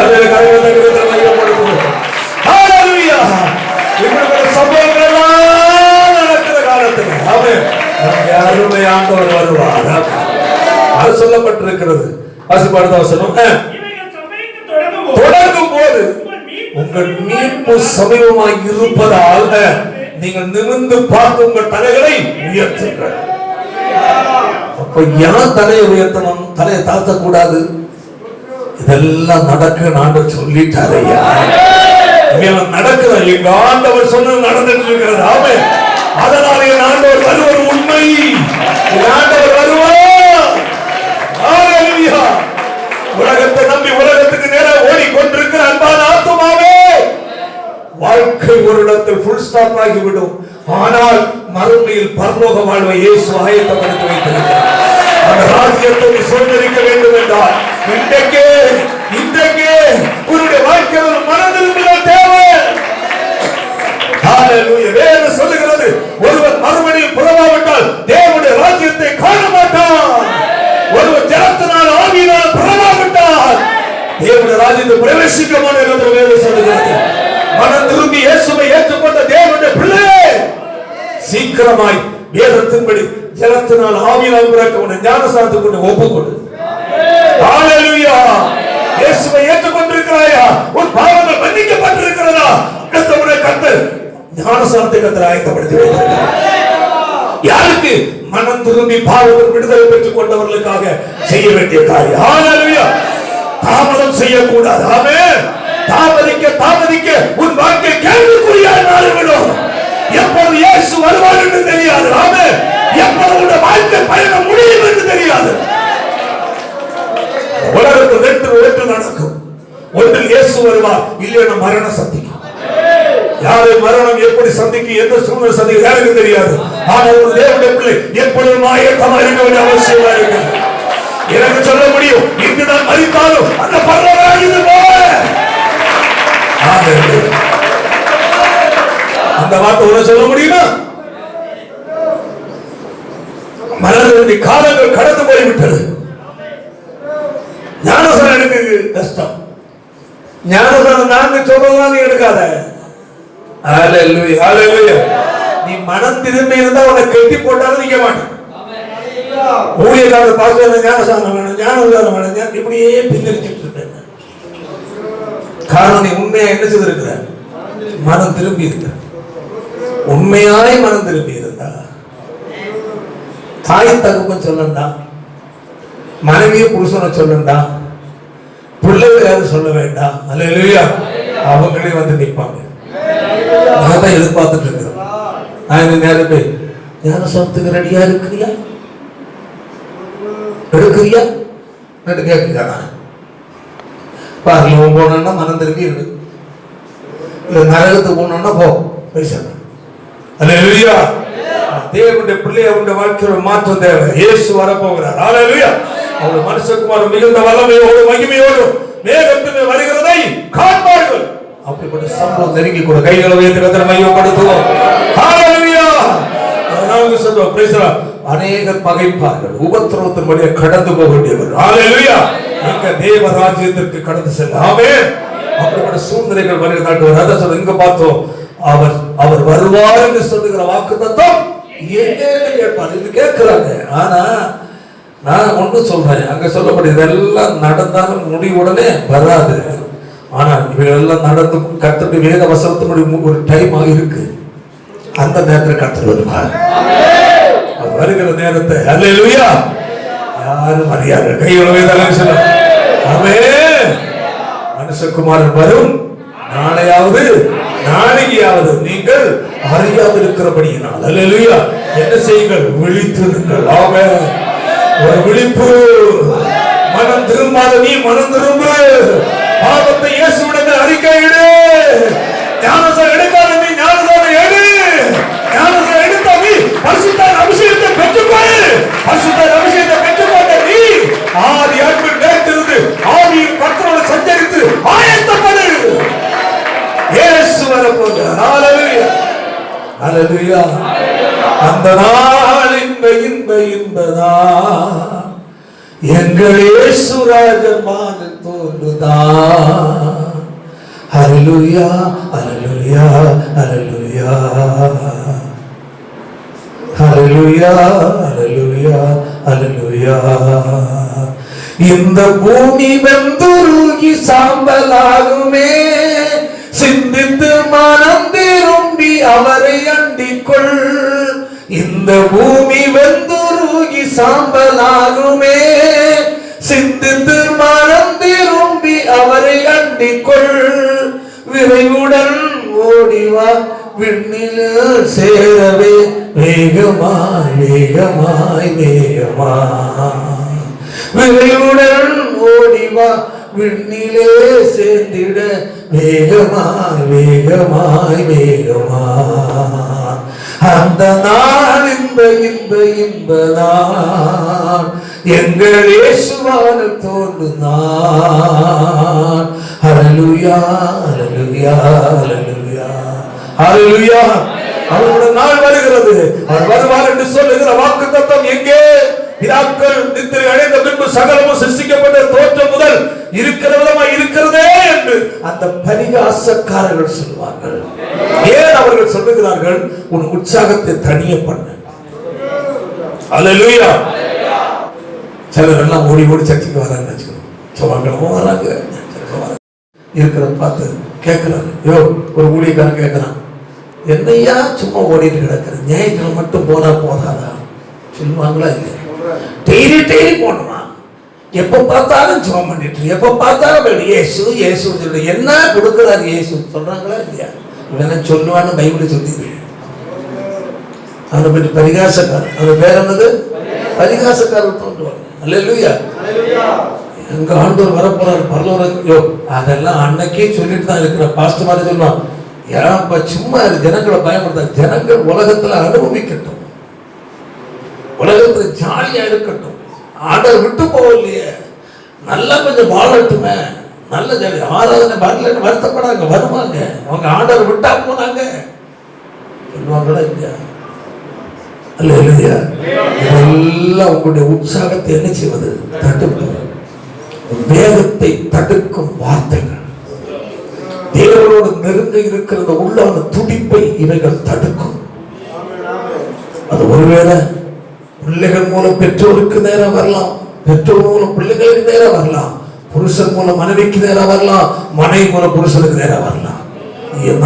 சம்பவங்கள் எல்லாம் நடக்கிற காலத்தில் அருமை ஆண்டவர் வருவார். அது சொல்லப்பட்டிருக்கிறது. தொடங்கும் போது உங்கள் மீட்பு சமீபமாய் இருப்பதால் நீங்கள் நிமிர்ந்து பார்த்து உங்கள் தலைகளை உயர்த்துங்கள். அப்ப யார் தலையை உயர்த்தணும்? தலையை தாழ்த்த கூடாது. இதெல்லாம் நடக்க ஆண்டவர் சொல்லிட்டாரையா, நடக்கிற எங்க ஆண்டவர் சொன்னது நடந்துட்டு இருக்கிறது. ஆமென். அதனால என் ஆண்டவர் வருவது உண்மை. என் ஆண்டவர் வருவார். உலகத்தை நம்பி உலகத்துக்கு நேரம் ஓடிக்கொண்டிருக்கிற அன்பான ஆத்துமாவே, வாழ்க்கை ஒரு இடத்தில் ஃபுல் ஸ்டாப் ஆகிவிடும். ஆனால் மறுமையில் பரலோக வாழ்வை இயேசு ஆயத்தப்படுத்தி வைத்திருக்கிறார். அந்த ராஜ்யத்தை சொந்தரிக்க வேண்டும் என்றால் இன்றைக்கே உன்னுடைய வாழ்க்கையில் மனதிரும்புதல் தேவை. ஹalleluya. வேதம் சொல்லுகிறது, ஒருவன் மறுமையில் புறவாவிட்டால் தேவனுடைய ராஜ்யத்தை காண மாட்டான். ஒருவன் ஜலத்தினால் ஆவியினால் புறவாவிட்டால் தேவனுடைய ராஜ்யத்தை பிரவேசிக்க மாட்டான் என்று வேதம் சொல்லுகிறது. மனம் திரும்பி இயேசுவை ஏற்றுக்கொண்ட தேவனுடைய பிள்ளையே, சீக்கிரமாய் வேதத்தின்படி ஜலத்தினால் ஆவியினால் பிறக்க ஞானஸ்நானத்துக்கு கொண்டு ஒப்புக்கொடு. ஹalleluya. இயேசுவை ஏற்றுக்கொண்டிருக்கிறாயா? உன் பாவங்கள் மன்னிக்கப்பட்டிருக்கிறதா? கர்த்தருடைய கர்த்தர் ஞானஸ்நானத்தை கர்த்தர் ஆயத்தப்படுத்தி வைத்திருக்கிறார். யாருக்கு? மனம் திரும்பி பாவத்தில் விடுதலை பெற்றுக் கொண்டவர்களுக்காக செய்ய வேண்டிய காரியம். ஹalleluya. தாமதம் செய்யக்கூடாது. ஆமென். தாமதிக்க உன் வாழ்க்கை கேள்விக்குறியாக மாறிவிடும். எப்போது இயேசு வருவார் என்று தெரியாது. ஆமென். எப்போது உன் வாழ்க்கை பயணம் முடியும் என்று தெரியாது. உலகத்தில் ரெண்டு நடக்கும். ஒன்றில் இயேசு வருவார், இல்லையா மரணம் சந்திக்கும். யாரை மரணம் எப்படி சந்திக்கும், எந்த சூழ்நிலை சந்திக்கும் யாருக்கு தெரியாது. ஆனால் ஒரு தேவனுடைய பிள்ளை எப்பொழுதும் ஆயத்தமாக இருக்க வேண்டிய அவசியமா இருக்கு. எனக்கு சொல்ல முடியும், இங்கு நான் மரித்தாலும் அந்த பரலோகராஜ்யத்துக்கு போவேன். அந்த வார்த்தை உனக்கு சொல்ல முடியுமா? மரணத்தின் காலங்கள் கடந்து போய்விட்டது. ஞானஸ்நானம் எனக்கு கஷ்டம். ஞானஸ்நானம் நான் சொல்றதுதான் நீ எடுக்காத. ஹalleluya, ஹalleluya. நீ மனம் திரும்பி இருந்தா உன்னை கட்டி போட்டாலும் நிக்க மாட்டேன். ஊழியக்காரர் பாஸ்டர் ஞானஸ்நானம் வேணும், ஞானஸ்நானம் வேணும், இப்படியே பின்னரிச்சிட்டு இருப்பேன். காரணம், நீ உண்மையா என்ன செய்திருக்கிற? மனம் திரும்பி இருக்க. உண்மையாய் மனம் திரும்பி இருந்தா தாய் தகப்பன் சொல்லண்டா, மனைவியை புருஷனை சொல்லண்டா, பிள்ளைகள் யாரும் சொல்ல வேண்டாம். அல்லேலூயா. அவங்களே வந்து நிற்பாங்க. நான் தான் எதிர்பார்த்துட்டு இருக்கிறேன். நான் இந்த நேரம் போய் ஞானஸ்நானத்துக்கு ரெடியா இருக்கிறியா, எடுக்கிறியா கேட்குறா. பார்க்கலாம் போனோம்னா மனம் திரும்பி இருக்கு, இல்ல நரகத்துக்கு போனோம்னா போ பேசணும். அல்லேலூயா. தேவனுடைய பிள்ளை அவருடைய வாழ்க்கையில் மாற்றம் தேவை. இயேசு வரப்போகிறார். ஹalleluya. அவர் மனுஷகுமாரன் மிகுந்த வல்லமையோடு மகிமையோடு மேகத்திலே வருகிறதை காண்பார்கள். அப்படிப்பட்ட சம்பவம் நெருங்கி கூட கைகளை உயர்த்தி கர்த்தரை மகிமைப்படுத்துவோம். ஹalleluya. நாங்கள் சொல்றோம், பிரைஸ் தி லார்ட். அநேகர் பகைப்பார்கள், உபத்திரவத்தின் வழியே கடந்து போக வேண்டியவர். ஹalleluya. எங்க தேவ ராஜ்யத்திற்கு கடந்து செல்ல. ஆமென். அப்படிப்பட்ட சூழ்நிலைகள் வருகிறார்கள். அத சொல்ல இங்க பார்த்தோம், அவர் வருவார் என்று சொல்லுகிற வாக்குத்தத்தம் எங்கேன்னு கேட்பார். இது கேட்கிறாங்க. ஆனா நான் ஒன்று சொல்றேன், அங்க சொல்லப்படும் இதெல்லாம் நடந்தாலும் முடிவுடனே வராது. ஆனால் இவையெல்லாம் நடந்து கர்த்தருடைய வேத வசனத்தினுடைய ஒரு டைம் இருக்கு. அந்த நேரத்தில் கர்த்தர் வருவார். வருகிற நேரத்தை அல்லேலூயா யாரும் அறியாத கையுறவே தலை. ஆமென். மனுஷகுமாரன் வரும் நாளையாவது நாளையாவது நீங்கள் அறியாது இருக்கிறபடியினால் அல்லேலூயா என்ன செய்யுங்கள்? விழித்திருங்கள். ஆமென். ஒரு விழிப்பு. மனம் திரும்பாத நீ மனம் திரும்பு. பாவத்தை இயேசுவிடம் அறிக்கையிடு. ஞானஸ்நானம் எடுக்காத நீ ஞானஸ்நானம் எடு. ஞானஸ்நானம் எடுத்த நீ பரிசுத்த அபிஷேகத்தை பெற்றுக்கொள். பரிசுத்த அபிஷேகத்தை பெற்றுக்கொண்ட நீ ஆதி அன்பில் நிலைத்திருந்து ஆவியில் கர்த்தரோடு சஞ்சரித்து ஆயத்தப்படு. இயேசு வரப்போகிறார். ஹalleluya, ஹalleluya. அந்த நாள் இன்பதா எங்கள் இயேசு ராஜன் வானில் தோன்றுதா. ஹalleluya, ஹalleluya, ஹalleluya, ஹalleluya, ஹalleluya, ஹalleluya. இந்த பூமி வெந்துருகி சாம்பலாகுமே, சிந்தித்து மனம் திரும்பி அவரை அண்டிக்கொள். இந்த பூமி வெந்துருகி சாம்பலாகுமே, சிந்தித்து மனம் திரும்பி அவரை அண்டிக்கொள். விரைவுடன் ஓடிவா விண்ணில் சேரவே, வேகமாய் வேகமாய் வேகமாய். விரைவுடன் ஓடிவா விண்ணிலே சேர்ந்திட வேகமாய் வேகமாய் வேகமாய் அந்த நாள் இன்ப நாள் எங்கள் இயேசுவானில் தோன்றும் நாள். ஹல்லேலூயா ஹல்லேலூயா ஹல்லேலூயா ஹல்லேலூயா. அவருடைய நாள் வருகிறது, அவர் வருவார் என்று சொல்லுகிற வாக்குத்தத்தம் எங்கே? பிதாக்கள் நித்திரை அடைந்த பின்பு சகலமும் சிருஷ்டிக்கப்பட்ட தோற்றம் முதல் இருக்கிற விதமாய் இருக்கிறதே என்று அந்த பரிகாசக்காரர்கள் சொல்வார்கள். ஏன் அவர்கள் சொல்லுகிறார்கள்? உன் உற்சாகத்தை தனிய பண்ண. அல்லேலூயா. சிலர் எல்லாம் ஓடி ஓடி சர்ச்சைக்கு வராங்க, செவ்வாய்க்கிழமை வராங்க, இருக்கிறத பார்த்து கேட்கிறாங்க. யோ, ஒரு ஊழியக்காரன் கேட்கிறான், என்னையா சும்மா ஓடிட்டு கிடக்குற, ஞாயிற்றுக்கிழமை மட்டும் போனா போதாதா சொல்லுவாங்களா? இல்லையா? டெய்லி டெய்லி போனோமா? எப்ப பார்த்தாலும் ஜெபம் பண்ணிட்டு, எப்ப பார்த்தாலும் இயேசு இயேசு சொல்லு. என்ன கொடுக்கிறாரு இயேசு சொல்றாங்களா இல்லையா? இவனை சொல்லுவான்னு பைபிள் சொல்லி அவனை பற்றி பரிகாசக்காரர். அவன் பேர் என்னது? பரிகாசக்காரர் தோன்றுவாங்க. அல்லேலூயா. எங்க ஆண்டவர் வரப்போறாரு பரலோகத்திலோ, அதெல்லாம் அன்னைக்கே சொல்லிட்டு தான் இருக்கிற பாஸ்டர் மாதிரி சொல்லுவான். ஏன்ப்பா சும்மா ஜனங்களை பயப்படுத்த, ஜனங்கள் உலகத்துல அனுபவிக்கட்டும், உலகத்துல ஜாலியா இருக்கட்டும், ஆண்டவர் விட்டு போகலையே, நல்லா கொஞ்சம் வாழட்டுமே, நல்ல ஜாலி ஆராதனை வரலன்னு வருத்தப்படாங்க, வருவாங்க. அவங்க ஆண்டவர் விட்டா போனாங்க சொல்லுவாங்களா இல்லையா? அல்ல இல்லையா? இதெல்லாம் உங்களுடைய உற்சாகத்தை என்ன செய்வது? தடுக்கும். வேகத்தை தடுக்கும் வார்த்தைகள், தேவனோடு நெருங்க இருக்கிற உள்ளான துடிப்பை இவைகள் தடுக்கும். அது ஒருவேளை பிள்ளைகள் மூலம் பெற்றோருக்கு நேரம் வரலாம், பெற்றோர் மூலம் பிள்ளைகளுக்கு நேரம் வரலாம், புருஷன் மூலம் மனைவிக்கு நேரம் வரலாம், மனைவி மூலம் புருஷனுக்கு நேரம் வரலாம்.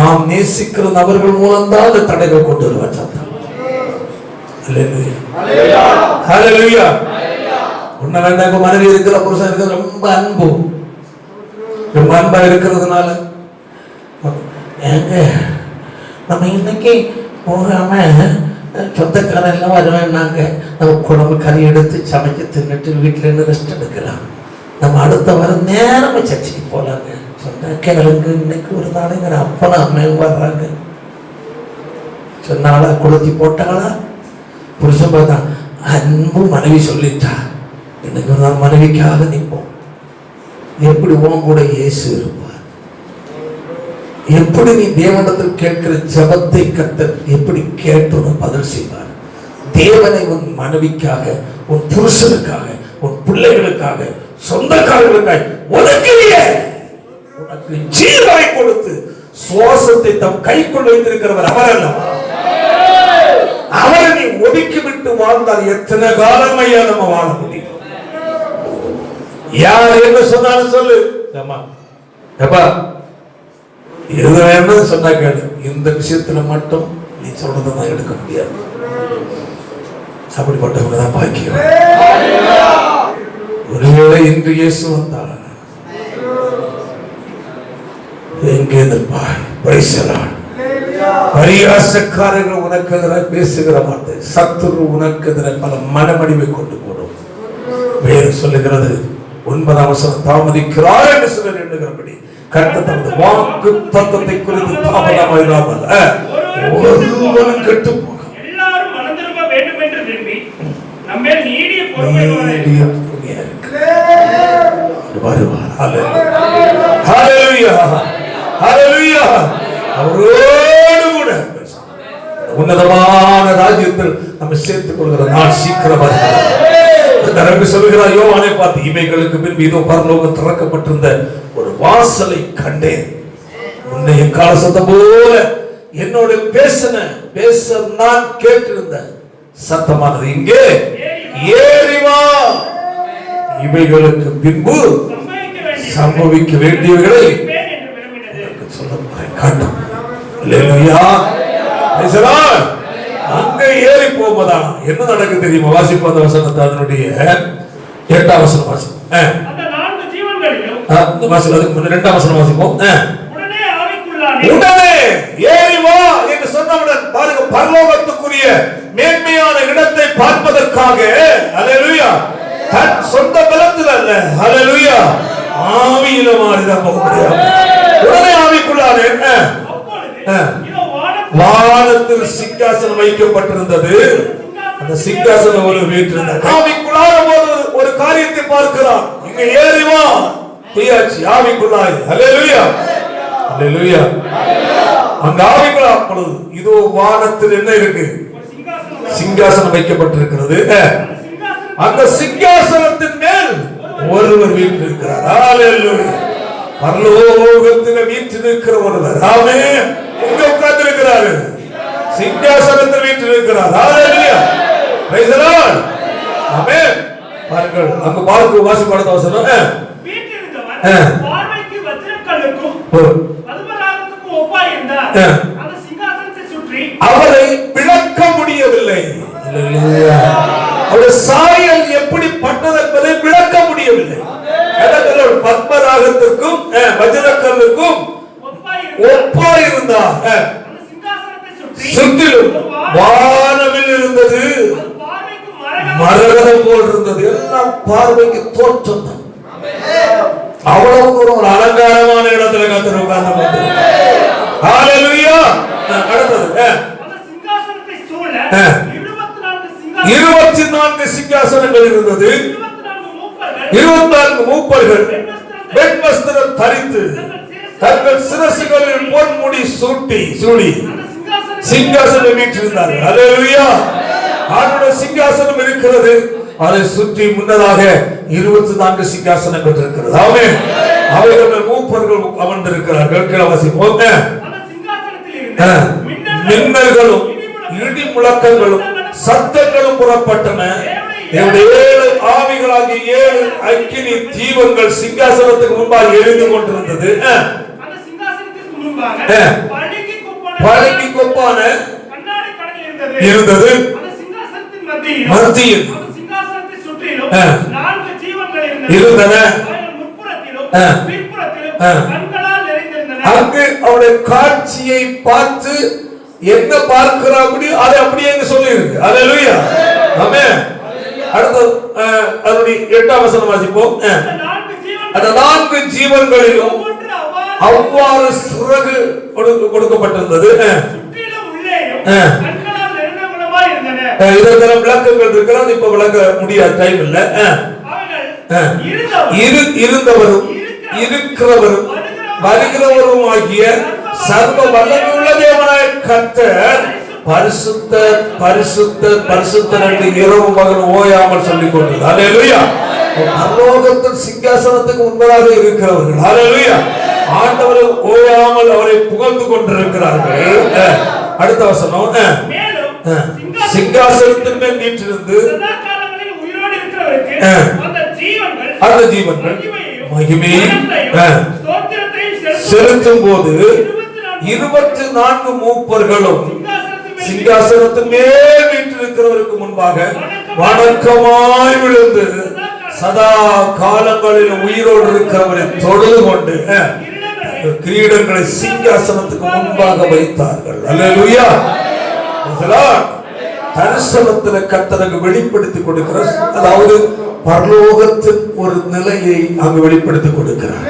நாம் நேசிக்கிற நபர்கள் மூலம் தான் அந்த தடைகள் கொண்டு வருவாங்க. உன்ன வேண்டாம், மனைவி இருக்கிற புருஷன் இருக்கிற ரொம்ப அன்பு, ரொம்ப அன்பா இருக்கிறதுனால நம்ம இன்னைக்கு போகாம சொந்தக்காரன் எல்லாம் வருவேன்னாங்க, நம்ம குழம்பு கறி எடுத்து சமைச்சு தின்னுட்டு வீட்டில இருந்து ரெஸ்ட் எடுக்கலாம். நம்ம அடுத்த வாரம் நேரம் சர்ச்சைக்கு போலாங்க. சொந்தக்காரங்க இன்னைக்கு ஒரு நாளைங்கிற அப்பனும் அம்மையும் வர்றாங்க. சொன்னாளா கொளுத்தி போட்டாளா? புருஷன் பார்த்தா அன்பு மனைவி சொல்லிட்டா, இன்னைக்கு ஒரு நாள் மனைவிக்காக நிற்போம். எப்படி உன் கூட இயேசு இருப்பார்? எப்படி நீ தேவனிடத்தில் கேட்கிற ஜபத்தை கர்த்தர் எப்படி கேட்டு பதில் செய்வார்? தேவனை உன் மனைவிக்காக, உன் புருஷனுக்காக, உன் பிள்ளைகளுக்காக, சொந்தக்காரர்களுக்காக ஒதுக்கிறியே. உனக்கு ஜீவனை கொடுத்து சுவாசத்தை தம் கைக்குள் வைத்திருக்கிறவர் அவர் அல்லவா? அவரை நீ ஒதுக்கி விட்டு வாழ்ந்தால் எத்தனை காலமையா நம்ம வாழ முடியும்? யார் என்ன சொன்னாலும் சொல்லு, எது வேணும் சொன்னா கேளு. இந்த விஷயத்துல மட்டும் நீ சொல்றதான் எடுக்க முடியாது. அப்படிப்பட்டவங்க தான் பாக்கியம். ஒருவேளை இன்று இயேசு வந்தால் எங்கே நிற்பாய்? பரிசலான் பரியாசக்காரர்கள் உனக்கு எதிராக பேசுகிற வார்த்தை, சத்துரு உனக்கு எதிராக பல மனமடிவை கொண்டு போடும். வேறு சொல்லுகிறது 9ஆம் வசனம், தாமதிக்கிறார் என்று சிலர் எண்ணுகிறபடி கர்த்தர் தமது வாக்கு தத்தத்தை குறித்து தாமதமாயிராமல் ஒருவனும் கெட்டு போக எல்லாரும் மனம் திரும்ப வேண்டும் என்று விரும்பி நம்மே நீடிய பொறுமையோடு வருவார். ஹல்லேலூயா ஹல்லேலூயா. அவரோடு கூட உன்னதமான ராஜ்யத்தில் நம்ம சேர்த்துக் கொள்கிற நாள் சீக்கிரம் சொல்லுகிறார். யோவானை பார்த்து, இவைகளுக்கு பின்பு இதோ பரலோகம் திறக்கப்பட்டிருந்த ஒரு வாசலை கண்டேன். உன்னை கால சத்தம் போல என்னோட பேச நான் கேட்டிருந்த சத்தமானது இங்கே ஏறி வா. இவைகளுக்கு பின்பு சம்பவிக்க வேண்டியவைகளை சொல்ல போறேன், காட்டும். அங்க ஏறி போவதா என்ன நடக்குது தெரியுமா? வாசிப்பு அந்த வசனத்தை, அதனுடைய 8ஆம் வசனம் வாசிப்போம். அந்த 4 ஜீவன்களிலும் அதுக்கு முன்ன 2ஆம் வசனம் வாசிப்போம். உடனே ஆவிக்குள்ளானே உடனே ஏறி வா என்று சொன்னவுடன் பாருங்க, பரலோகத்துக்குரிய மேன்மையான இடத்தை பார்ப்பதற்காக, ஹல்லேலூயா, தன் சொந்த பலத்தில் அல்ல, ஹல்லேலூயா, ஆவியில மாறிதான் போக முடியாது. உடனே ஆவிக்குள்ளானே வானத்தில் சிங்காசனம் வைக்கப்பட்டிருந்தது. அந்த சிங்காசனம் ஒரு வீட்டிருந்தது. ஆவிக்குள்ளான போது ஒரு காரியத்தை பார்க்கிறான். இங்க ஏறிவா பொய்யாச்சு ஆவிக்குள்ளாய். ஹல்லேலூயா ஹல்லேலூயா. அங்க ஆவிக்குள்ள அப்பொழுது இதோ வானத்தில் என்ன இருக்கு? சிங்காசனம் வைக்கப்பட்டிருக்கிறது. அந்த சிங்காசனத்தின் மேல் ஒருவர் வீற்றிருக்கிறார். ஹல்லேலூயா. பரலோகத்தில் வீற்றிருக்கிற ஒருவர். ஆமென். எங்க உட்கார்ந்து இருக்கிறாரு? சிங்காசனத்தில் வீற்றிருக்கிறார். ஹல்லேலூயா. Price the Lord. ஆமென். பாருங்கள் அங்க பார்க்க வாசிப்பாடு வசனம். வீற்றிருந்தவர் பார்வைக்கு வஜ்ரக்கல்லுக்கும் பத்மராகத்துக்கும் ஒப்பாய் இருந்தார். அந்த சிங்காசனத்தை சுற்றி அவரை விளக்க முடியவில்லை. ஹல்லேலூயா. அவருடைய சாயல் எப்படி பட்டது என்பதை விளக்க முடியவில்லை. பத்மராகத்திற்கும் வஜ்ரக்கல்லுக்கும் ஒப்பாய் இருந்தார். சுற்றிலும் வானவில் இருந்தது, மரகதம் போல் இருந்தது. எல்லாம் பார்வைக்கு தோற்றம் தான். அவ்வளவு தூரம் ஒரு அலங்காரமான இடத்துல கர்த்தர் உட்கார்ந்து கொண்டிருக்கிறார். ஹல்லேலூயா. அடுத்தது 24 சிங்காசனங்கள் இருந்தது. 24 மூப்பர்கள் வெண்வஸ்திரம் தரித்து தங்கள் சிரசுகளில் பொன்முடி சூடி சிங்காசனம் வீற்றிருந்தார்கள். ஹல்லேலூயா. ஆண்டவருடைய சிங்காசனம் இருக்கிறது. அதை சுற்றி முன்னதாக 24 சிங்காசனங்கள் இருக்கிறது. ஆமென். அவைகள் மூப்பர்கள் அமர்ந்திருக்கிறார்கள். கிழவாசிப்போம். மின்னல்களும் இடி முழக்கங்களும் சத்தங்களும் புறப்பட்டன. 7 ஆவிகளாகிய 7 அக்கினி தீபங்கள் சிங்காசனத்துக்கு முன்பாக எரிந்து கொண்டிருந்தது. பழகி கொப்பான இருந்தது. மத்தியில் இருந்தன. அங்கு அவருடைய காட்சியை பார்த்து என்ன பார்க்கிறாபடி அதை அப்படியே சொல்லி இருக்கு. ஹல்லேலூயா. ஆமென். அடுத்து அதனுடைய 8ஆம் வசனம் வாசிப்போம். அந்த 4 ஜீவன்களிலும் அவ்வாறு சிறகு கொடுக்கப்பட்டிருந்தது. இதெல்லாம் விளக்கங்கள் இருக்கிறது. இப்ப விளக்க முடியாத டைம் இல்ல. இருந்தவரும் இருக்கிறவரும் வருகிறவரும் ஆகிய சர்வ வல்லமையுள்ள தேவனாய கர்த்தர் பரிசுத்தர் பரிசுத்தர் பரிசுத்தர் என்று இரவு பகல் ஓயாமல் சொல்லிக் கொண்டது. ஹல்லேலூயா. பரலோகத்தின் சிங்காசனத்துக்கு முன்பதாக இருக்கிறவர்கள். ஹல்லேலூயா. ஆண்டவரை ஓயாமல் அவரை புகழ்ந்து கொண்டிருக்கிறார்கள். அடுத்த வசனம். சிங்காசனத்தின் மேல் வீற்றிருந்து அந்த ஜீவன்கள் மகிமையும் செலுத்தும் போது 24 மூப்பர்களும் சிங்காசனத்தின் மேல் வீற்றிருக்கிறவருக்கு முன்பாக வணக்கமாய் விழுந்து சதா காலங்களில் உயிரோடு இருக்கிறவரை தொழுது கொண்டு கிரீடங்களை சிங்காசனத்துக்கு முன்பாக வைத்தார்கள். அல்லேலூயா. தரிசனத்தில் கர்த்தருக்கு வெளிப்படுத்தி கொடுக்கிறார். அதாவது பரலோகத்தின் ஒரு நிலையை அங்கு வெளிப்படுத்தி கொடுக்கிறார்.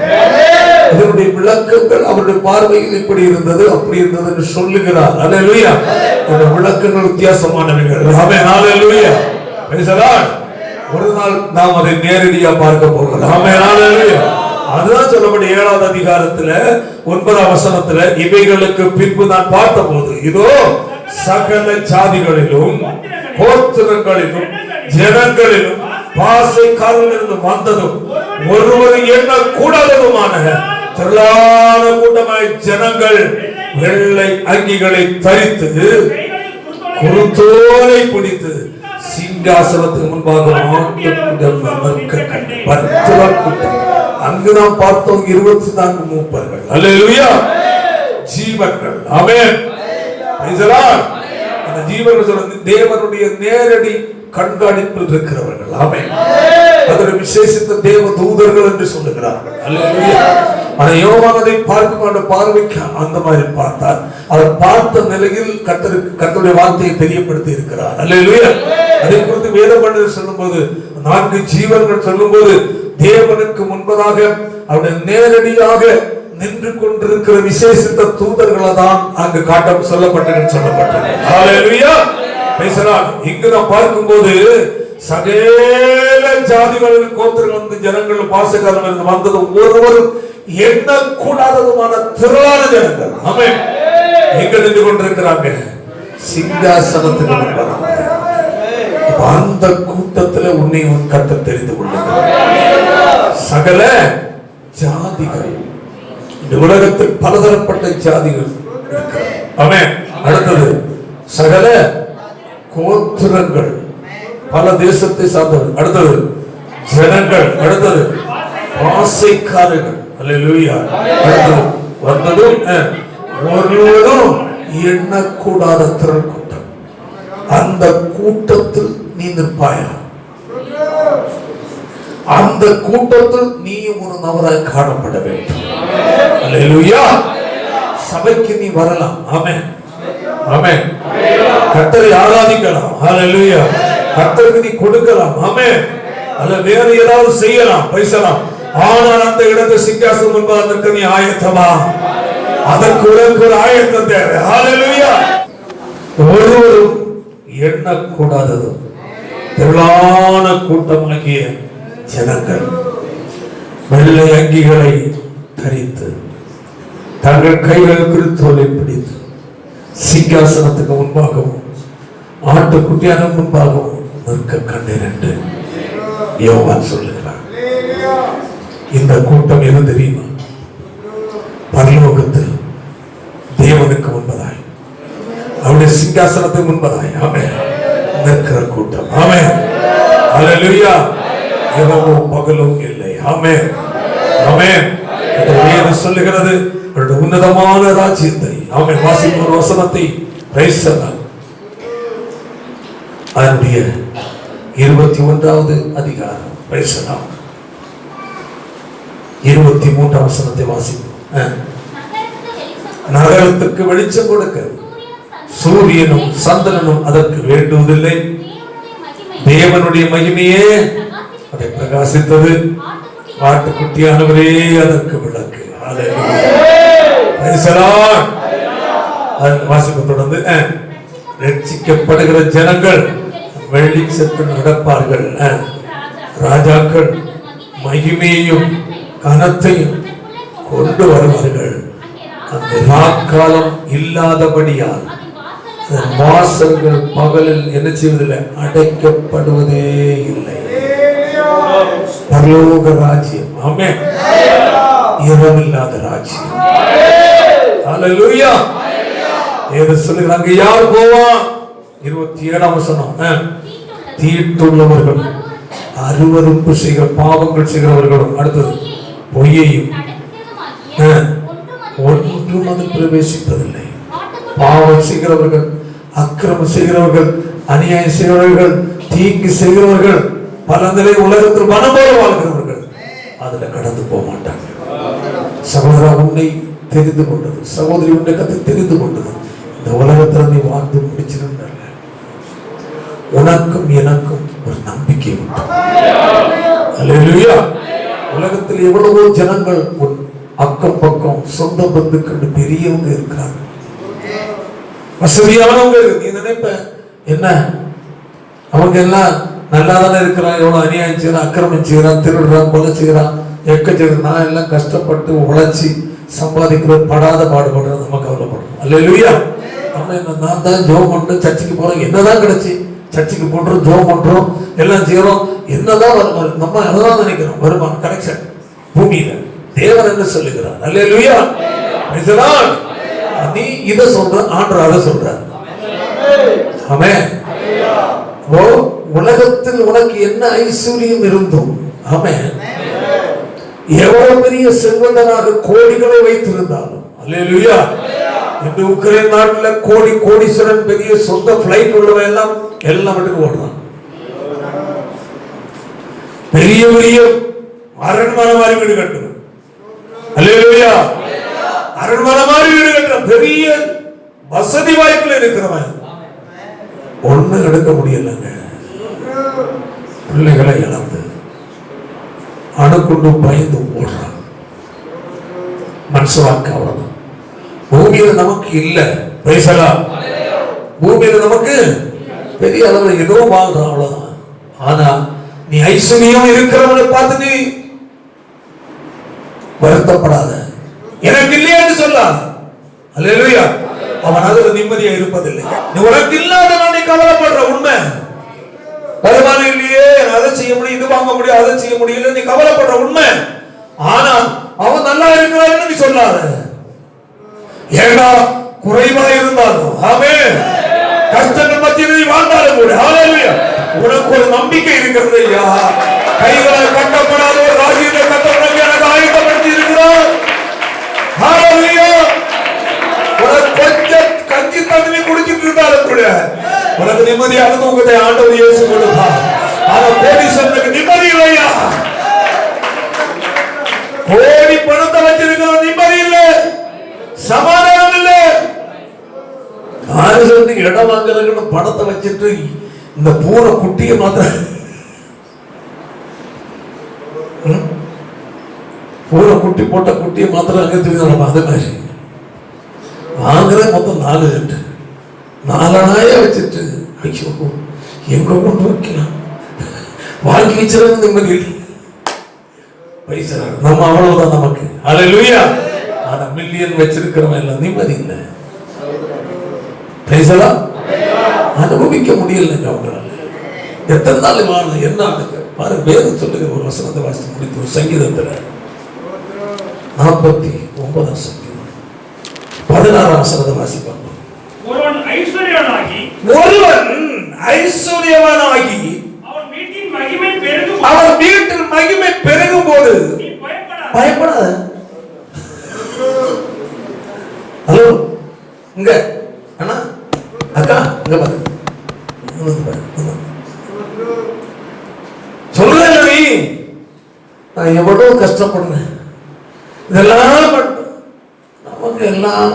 இதனுடைய விளக்கங்கள் அவருடைய பார்வையில் இப்படி இருந்தது அப்படி இருந்தது என்று சொல்லுகிறார். அல்லேலூயா. இந்த விளக்கங்கள் வித்தியாசமானவைகள். ஆமென். அல்லேலூயா. Praise the Lord. ஒரு நாள் நாம் அதை நேரடியாக பார்க்க போகிறோம். ஆமென். அல்லேலூயா. அதுதான் சொல்லப்பட்ட 7ஆவது அதிகாரத்துல 9ஆம் வசனத்துல இவைகளுக்கு பின்பு நான் பார்த்தபோது இதோ சகல ஜாதிகளிலும் கோத்திரங்களிலும் ஜனங்களிலும் பாசைக்காரர்களிருந்து வந்ததும் ஒருவர் என்ன கூடாததுமான திரளான கூட்டமாய் ஜனங்கள் வெள்ளை அங்கிகளை தரித்து குருத்தோலை பிடித்து சிங்காசனத்துக்கு முன்பாக அங்கு நாம் பார்த்தோம் 24 மூப்பர்கள். அல்லேலூயா. ஜீவன்கள். ஆமென். Praise the Lord. அந்த ஜீவன்கள் சொல்றது தேவனுடைய நேரடி கண்காணிப்பில் இருக்கிறவர்கள். ஆமென். அதற்கு விசேஷித்த தேவ தூதர்கள் என்று சொல்லுகிறார்கள். அல்லேலூயா. ஆனா யோவான் அதை பார்க்கும் பார்வைக்கு அந்த மாதிரி பார்த்தார். அவர் பார்த்த நிலையில் கர்த்தருடைய வார்த்தையை தெரியப்படுத்தி இருக்கிறார். அல்லேலூயா. அதை குறித்து வேத பண்டிதர் சொல்லும்போது 4 ஜீவன்கள் சொல்லும்போது தேவனுக்கு முன்பதாக அவருடைய நேரடியாக நின்று கொண்டிருக்கிற விசேஷித்த தூதர்களை தான் அங்கு காட்ட சொல்லப்பட்டது சொல்லப்பட்டது. ஹல்லேலூயா. இங்கு நாம் பார்க்கும்போது சகல ஜாதிகளின் கோத்திரங்கள் ஜனங்கள் பாசக்காரர்கள் வந்தது ஒருவரும் எண்ணக்கூடாததுமான திரளான ஜனங்கள். ஆமென். எங்க நின்று கொண்டிருக்கிறாங்க? சிங்காசனத்துக்கு முன்பாக. அந்த கூட்டத்தில் உன்னை உன் கர்த்தர் தெரிந்து கொள்ளுகிறார். சகல ஜாதிகள், இந்த உலகத்தில் பலதரப்பட்ட ஜாதிகள். ஆமென். அடுத்தது சகல கோத்திரங்கள், பல தேசத்தை சார்ந்தவர்கள். அடுத்தது ஜனங்கள். அடுத்தது பாசைக்காரர்கள். அல்லேலூயா. அடுத்தது வந்ததும் ஒருவரும் எண்ணக்கூடாத திரள் கூட்டம். அந்த கூட்டத்தில் நீ நிற்பாயா? அந்த கூட்டத்தில் நீ ஒரு நபராய் காணப்பட வேண்டும். அல்லேலூயா. சபைக்கு நீ வரலாம். ஆமென். ஆமென். கர்த்தரை ஆராதிக்கலாம். ஹல்லேலூயா. கர்த்தருக்கு நீ கொடுக்கலாம். ஆமென். அல்ல வேற ஏதாவது செய்யலாம், பேசலாம். ஆனால் அந்த இடத்தை சிங்காசனம் முன்பாக நீ ஆயத்தமா? அதற்கு ஒரு ஆயத்தம் தேவை. ஹல்லேலூயா. ஒருவரும் எண்ணக்கூடாதது திரளான கூட்டமாகிய ஜனங்கள் வெள்ளை அங்கிகளை தரித்து தங்கள் கைகள் கிறிஸ்துவை பிடித்து சிங்காசனத்துக்கு முன்பாகவும் ஆட்டுக்குட்டியான முன்பாகவும் நிற்க கண்டேன் என்று யோவான் சொல்லுகிறார். இந்த கூட்டம் எது தெரியுமா? பரலோகத்தில் தேவனுக்கு முன்பதாய் அவருடைய சிங்காசனத்துக்கு முன்பதாய் ஆமென் நிற்கிற கூட்டம். ஆமென். அல்லேலூயா. இரவும் பகலும் இல்லை. ஆமென். ஆமென். வேதம் சொல்லுகிறது அவருடைய உன்னதமான ராஜ்யத்தை. ஆமென். வாசிக்கும் வசனத்தை பேசலாம். அதனுடைய 21வது அதிகாரம் பேசலாம். 23 வசனத்தை வாசிப்போம். நகரத்துக்கு வெளிச்சம் கொடுக்க சூரியனும் சந்திரனும் அதற்கு வேண்டுவதில்லை. தேவனுடைய மகிமையே அதை பிரகாசித்தது. ஆட்டுக்குட்டியானவரே அதற்கு விளக்கு. வாசிப்பு தொடர்ந்து ரட்சிக்கப்படுகிற ஜனங்கள் வெளிச்சத்தில் நடப்பார்கள். ராஜாக்கள் மகிமையையும் கனத்தையும் கொண்டு வருவார்கள். அந்த ராக்காலம் இல்லாதபடியால் வாசல்கள் பகலில் என்ன செய்வதில்லை, அடைக்கப்படுவதே இல்லை. பரலோக ராஜ்யம். ஆமென். இரவில்லாத ராஜ்யம். ஹல்லேலூயா. ஏது சொல்லுகிறாங்க? யார் போவான்? 27ஆம் வசனம். தீட்டுள்ளவர்களும் அருவருப்பு செய்கிற பாவங்கள் செய்கிறவர்களும் அடுத்தது பொய்யையும் ஒன்றும் அது பிரவேசிப்பதில்லை. பாவம் செய்கிறவர்கள், அக்கிரமம் செய்கிறவர்கள், அநியாயம் செய்கிறவர்கள், தீங்கு செய்கிறவர்கள், பல நிலை உலகத்தில் மனம் போல வாழ்கிறவர்கள் அதுல கடந்து போக மாட்டாங்க. சகோதரா, உன்னை தெரிந்து கொண்டது, சகோதரி உன்னை கத்து தெரிந்து கொண்டது. இந்த உலகத்தில் நீ வாழ்ந்து முடிச்சிருந்த உனக்கும் எனக்கும் ஒரு நம்பிக்கை உண்டு. அல்லேலூயா. உலகத்தில் எவ்வளவோ ஜனங்கள் அக்கம் பக்கம் சொந்த பந்துக்கள் பெரியவங்க இருக்கிறாங்க, வசதியானவங்க. நீ நினைப்ப என்ன அவங்க எல்லாம் நல்லா தானே இருக்கிறான், எவ்வளவு அநியாயம் செய்யறான், அக்கிரமம் செய்யறான், திருடுறான், கொலை செய்யறான், செய்யறான். நான் எல்லாம் கஷ்டப்பட்டு உழைச்சி சம்பாதிக்கிறோம், படாத பாடுபடுறோம், நம்ம கவலைப்படுறோம். அல்லேலூயா. நம்ம என்ன, நான் தான் ஜோம் பண்றோம், சர்ச்சுக்கு போறோம், என்னதான் கிடைச்சி, சர்ச்சுக்கு போன்றோம், ஜோம் பண்றோம், எல்லாம் செய்யறோம், என்னதான் வருமானம், நம்ம என்னதான் நினைக்கிறோம், வருமானம் கனெக்ஷன் பூமியில. தேவன் என்ன சொல்லுகிறார்? அல்லேலூயா. நீ இதை சொல்ற, ஆண்டவர் அதை சொல்றார். ஆமென். உலகத்தில் உனக்கு என்ன ஐஸ்வர்யம் இருந்தும், ஆமென், எவ்வளவு பெரிய செல்வந்தனாக கோடிகளை வைத்திருந்தாலும், அல்லேலூயா, இந்த உக்ரைன் நாட்டில் கோடி கோடீஸ்வரன் பெரிய சொந்த பிளைட் உள்ளவன் எல்லாம் வீட்டுக்கு ஓடுறான். பெரிய பெரிய அரண்மனை மாதிரி வீடு கட்டணும். அல்லேலூயா. அரண்மனை மாதிரி வீடு கட்டுற பெரிய வசதி வாய்ப்புல இருக்கிறவன் ஒண்ணு எடுக்க முடியலங்க. பிள்ளைகளை இழந்து அணுக்குண்டு பயந்து ஓடுறான். மனுஷவாக்கு அவ்வளவுதான். பூமியில நமக்கு இல்லை, பூமியில நமக்கு பெரிய அளவுல ஏதோ வாழ்றான், அவ்வளவுதான். ஆனா நீ ஐஸ்வர்யம் இருக்கிறவனை பார்த்து நீ வருத்தப்படாத, எனக்கு இல்லையான்னு சொல்லாத. அல்லேலூயா. அவன் அதுல நிம்மதியா இருப்பதில்லை. நீ உனக்கு இல்லாத நீ கவலைப்படுற உண்மை. வருமானம் இல்லையே, அதை செய்ய முடியும், இது வாங்க முடியும், அதை செய்ய முடியல, நீ கவலைப்படுற உண்மை. ஆனா அவன் நல்லா இருக்கிறான்னு நீ சொல்லாத. ஏன்னா குறைவா இருந்தாலும், ஆமென், கஷ்டங்கள் மத்தியில் நீ வாழ்ந்தாலும் கூட, ஹல்லேலூயா, உனக்கு ஒரு நம்பிக்கை இருக்கிறது. ஐயா, கைகளால் கட்டப்படாத ஒரு ராஜ்யத்தை கட்டப்பட எனக்கு ஆயத்தப்படுத்தி இருக்கிறார். ஹல்லேலூயா. உனக்கு கொஞ்சம் கஞ்சி தண்ணி குடிச்சிட்டு இருந்தாலும் கூட உனக்கு நிம்மதியான தூக்கத்தை ஆண்டவர் இயேசு கொடுப்பார். ஆனா கோடீஸ்வரனுக்கு நிம்மதி இல்லையா? கோடி பணத்தை வச்சிருக்கிற நிம்மதி இல்லை, சமாதானம் இல்லை. இடம் வாங்குறதுக்கு பணத்தை வச்சுட்டு இந்த பூனை குட்டியை மாத்திர பூனை குட்டி போட்ட குட்டியை மாத்திரம் அங்கே தெரியும். அது மாதிரி வாங்குற மொத்தம் 4 செட்டு 4 நாயை வச்சுட்டு ஐயோ எங்க கொண்டு வைக்கலாம், வாங்கி வச்சிருக்க நிம்மதி பைசா நம்ம அவ்வளவுதான் நமக்கு. அல்லேலூயா. ஆனா மில்லியன் வச்சிருக்கிறவன் எல்லாம் நிம்மதி இல்லை. பைசா அனுபவிக்க முடியல அவங்களால. எத்தனை நாள் வாழ என்ன ஆகுது பாருங்க. வேதம் சொல்லுங்க, ஒரு வசனத்தை வாசித்து முடித்து ஒரு சங்கீதத்துல 49 சங்கீதம் 16 வசனத்தை வாசிப்பாங்க. ஒருவன் ஐஸ்வர்யவானாகி அவன் வீட்டின் மகிமை பெருகும் போது பயப்படாத. ஹலோ, இங்க அண்ணா அக்கா இங்க பாரு, சொல்றேன் நீ, நான் எவ்வளவு கஷ்டப்படுறேன். இதெல்லாம் நமக்கு எல்லாம்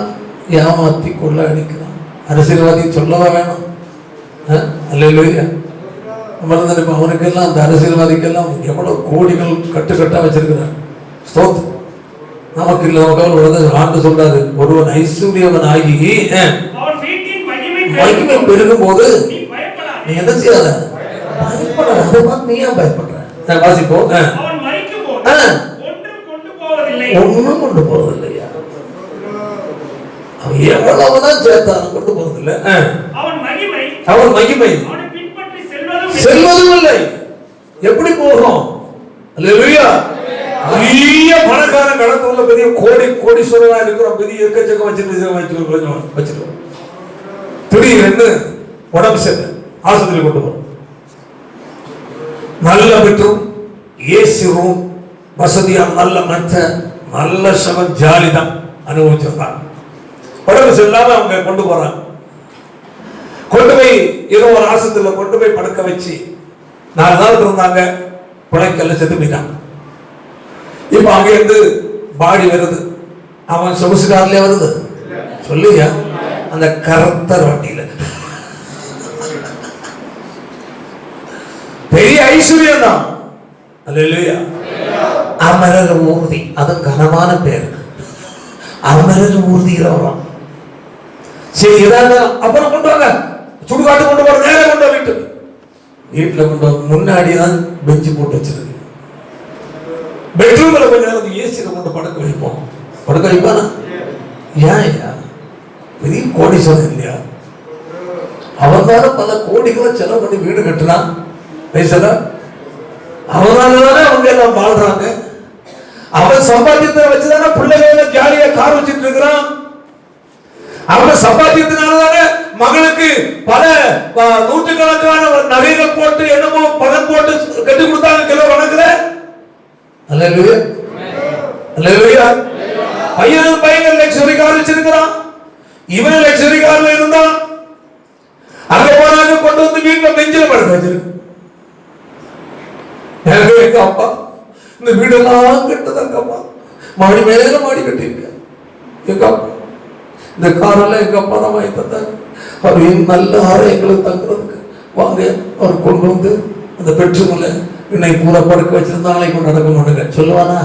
ஏமாத்தி கொள்ள அடிக்கிறான். அரசியல்வாதி சொல்லவா வேணும்? அல்லேலூயா. அவனுக்கெல்லாம் அந்த அரசியல்வாதிக்கெல்லாம் எவ்வளவு கோடிகள் கட்டுக்கட்டா வச்சிருக்கிறான். ஸ்தோத்திரம். நமக்கு இல்லை, நமக்கு ஆண்டு சொல்றாரு, ஒருவன் ஐஸ்வர்யவன் ஆகி மகிமை பெருகும் போது நீ என்ன செய்யாத, பயப்படாத. அதை பார்த்து நீ ஏன் பயப்படுற? வாசிப்போம். ஒன்னும் கொண்டு போறதில்லையா? அவன் எவ்வளவுதான் சேர்த்தாலும் கொண்டு போறதில்லை. அவன் மகிமை செல்வதும் இல்லை. எப்படி போகும்? அல்லேலூயா. பெரிய பணக்கார கடத்துல பெரிய கோடீஸ்வரனா இருக்கிறோம், பெரிய எக்கச்சக்கம் வச்சிருக்கோம். திடீர்னு உடம்பு சரியில்லை, ஆஸ்பத்திரி கொண்டு போறோம். நல்ல பெட்ரூம், ஏசி ரூம், வசதியான நல்ல மற்ற நல்ல சமம் ஜாலிதான் அனுபவிச்சிருந்தாங்க. உடம்பு சரியில்லாம அவங்க கொண்டு போறாங்க. கொண்டு போய் ஏதோ ஒரு ஆஸ்பத்திரியில கொண்டு போய் படுக்க வச்சு 4 நாள் இருந்தாங்க. பிழைக்கல்ல செத்து போயிட்டாங்க. இப்ப அங்க இருந்து பாடி வருது. அவன் சொகுசு கார்லயே வருது சொல்லியா, அந்த கருத்தர் வண்டியில. பெரிய ஐஸ்வர்யம் தான். அல்லேலூயா. அமரர் ஊர்தி, அது கனமான பேர். அமரர் ஊர்தியில வரும். சரி, ஏதாவது அப்புறம் கொண்டு வாங்க, சுடுகாட்டு கொண்டு போற, நேரம் கொண்டு வீட்டுக்கு. வீட்டுல கொண்டு முன்னாடிதான் பெஞ்சு போட்டு வச்சிருக்கு. பெட்ரூம்ல கொஞ்ச நேரம் ஏசியில கொண்டு படுக்க வைப்போம். படுக்க வைப்பானா? ஏன் பெரிய கோடீஸ்வரன் இல்லையா? அவன் தானே பல கோடிகளை செலவு பண்ணி வீடு கட்டினான். பேசல, அவனாலதானே அவங்க எல்லாம் வாழ்றாங்க. அவன் சம்பாத்தியத்தை வச்சுதானே பிள்ளைகள ஜாலியா கார் வச்சுட்டு இருக்கிறான். அவன் சம்பாத்தியத்தினாலதானே மகளுக்கு பல நூற்றுக்கணக்கான நகைகள் போட்டு என்னமோ பணம் போட்டு கட்டி கொடுத்தாங்க கிலோ கணக்குல. அல்லேலூயா. அல்லேலூயா. பையன் லக்ஸரி கார் வச்சிருக்கிறான். இவன் லக்ஸரி கார்ல இருந்தான். அங்க போனாங்க, கொண்டு வந்து வீட்டுல பெஞ்சில படுக்க வச்சிருக்கு. எங்க அப்பா இந்த வீடெல்லாம் கட்டுதாங்க, அப்பா மாடி மேல மாடி கட்டியிருக்க. எங்க அப்பா இந்த காரெல்லாம் எங்க அப்பா தான் வாங்கி தந்தாங்க. அவர் நல்ல ஆரம் எங்களுக்கு தங்குறதுக்கு வாங்க. அவர் கொண்டு வந்து அந்த பெட்ரூம்ல இன்னைக்கு பூரா படுக்க வச்சிருந்தா நாளைக்கு கொண்டு நடக்க மாட்டேங்க சொல்லுவானா?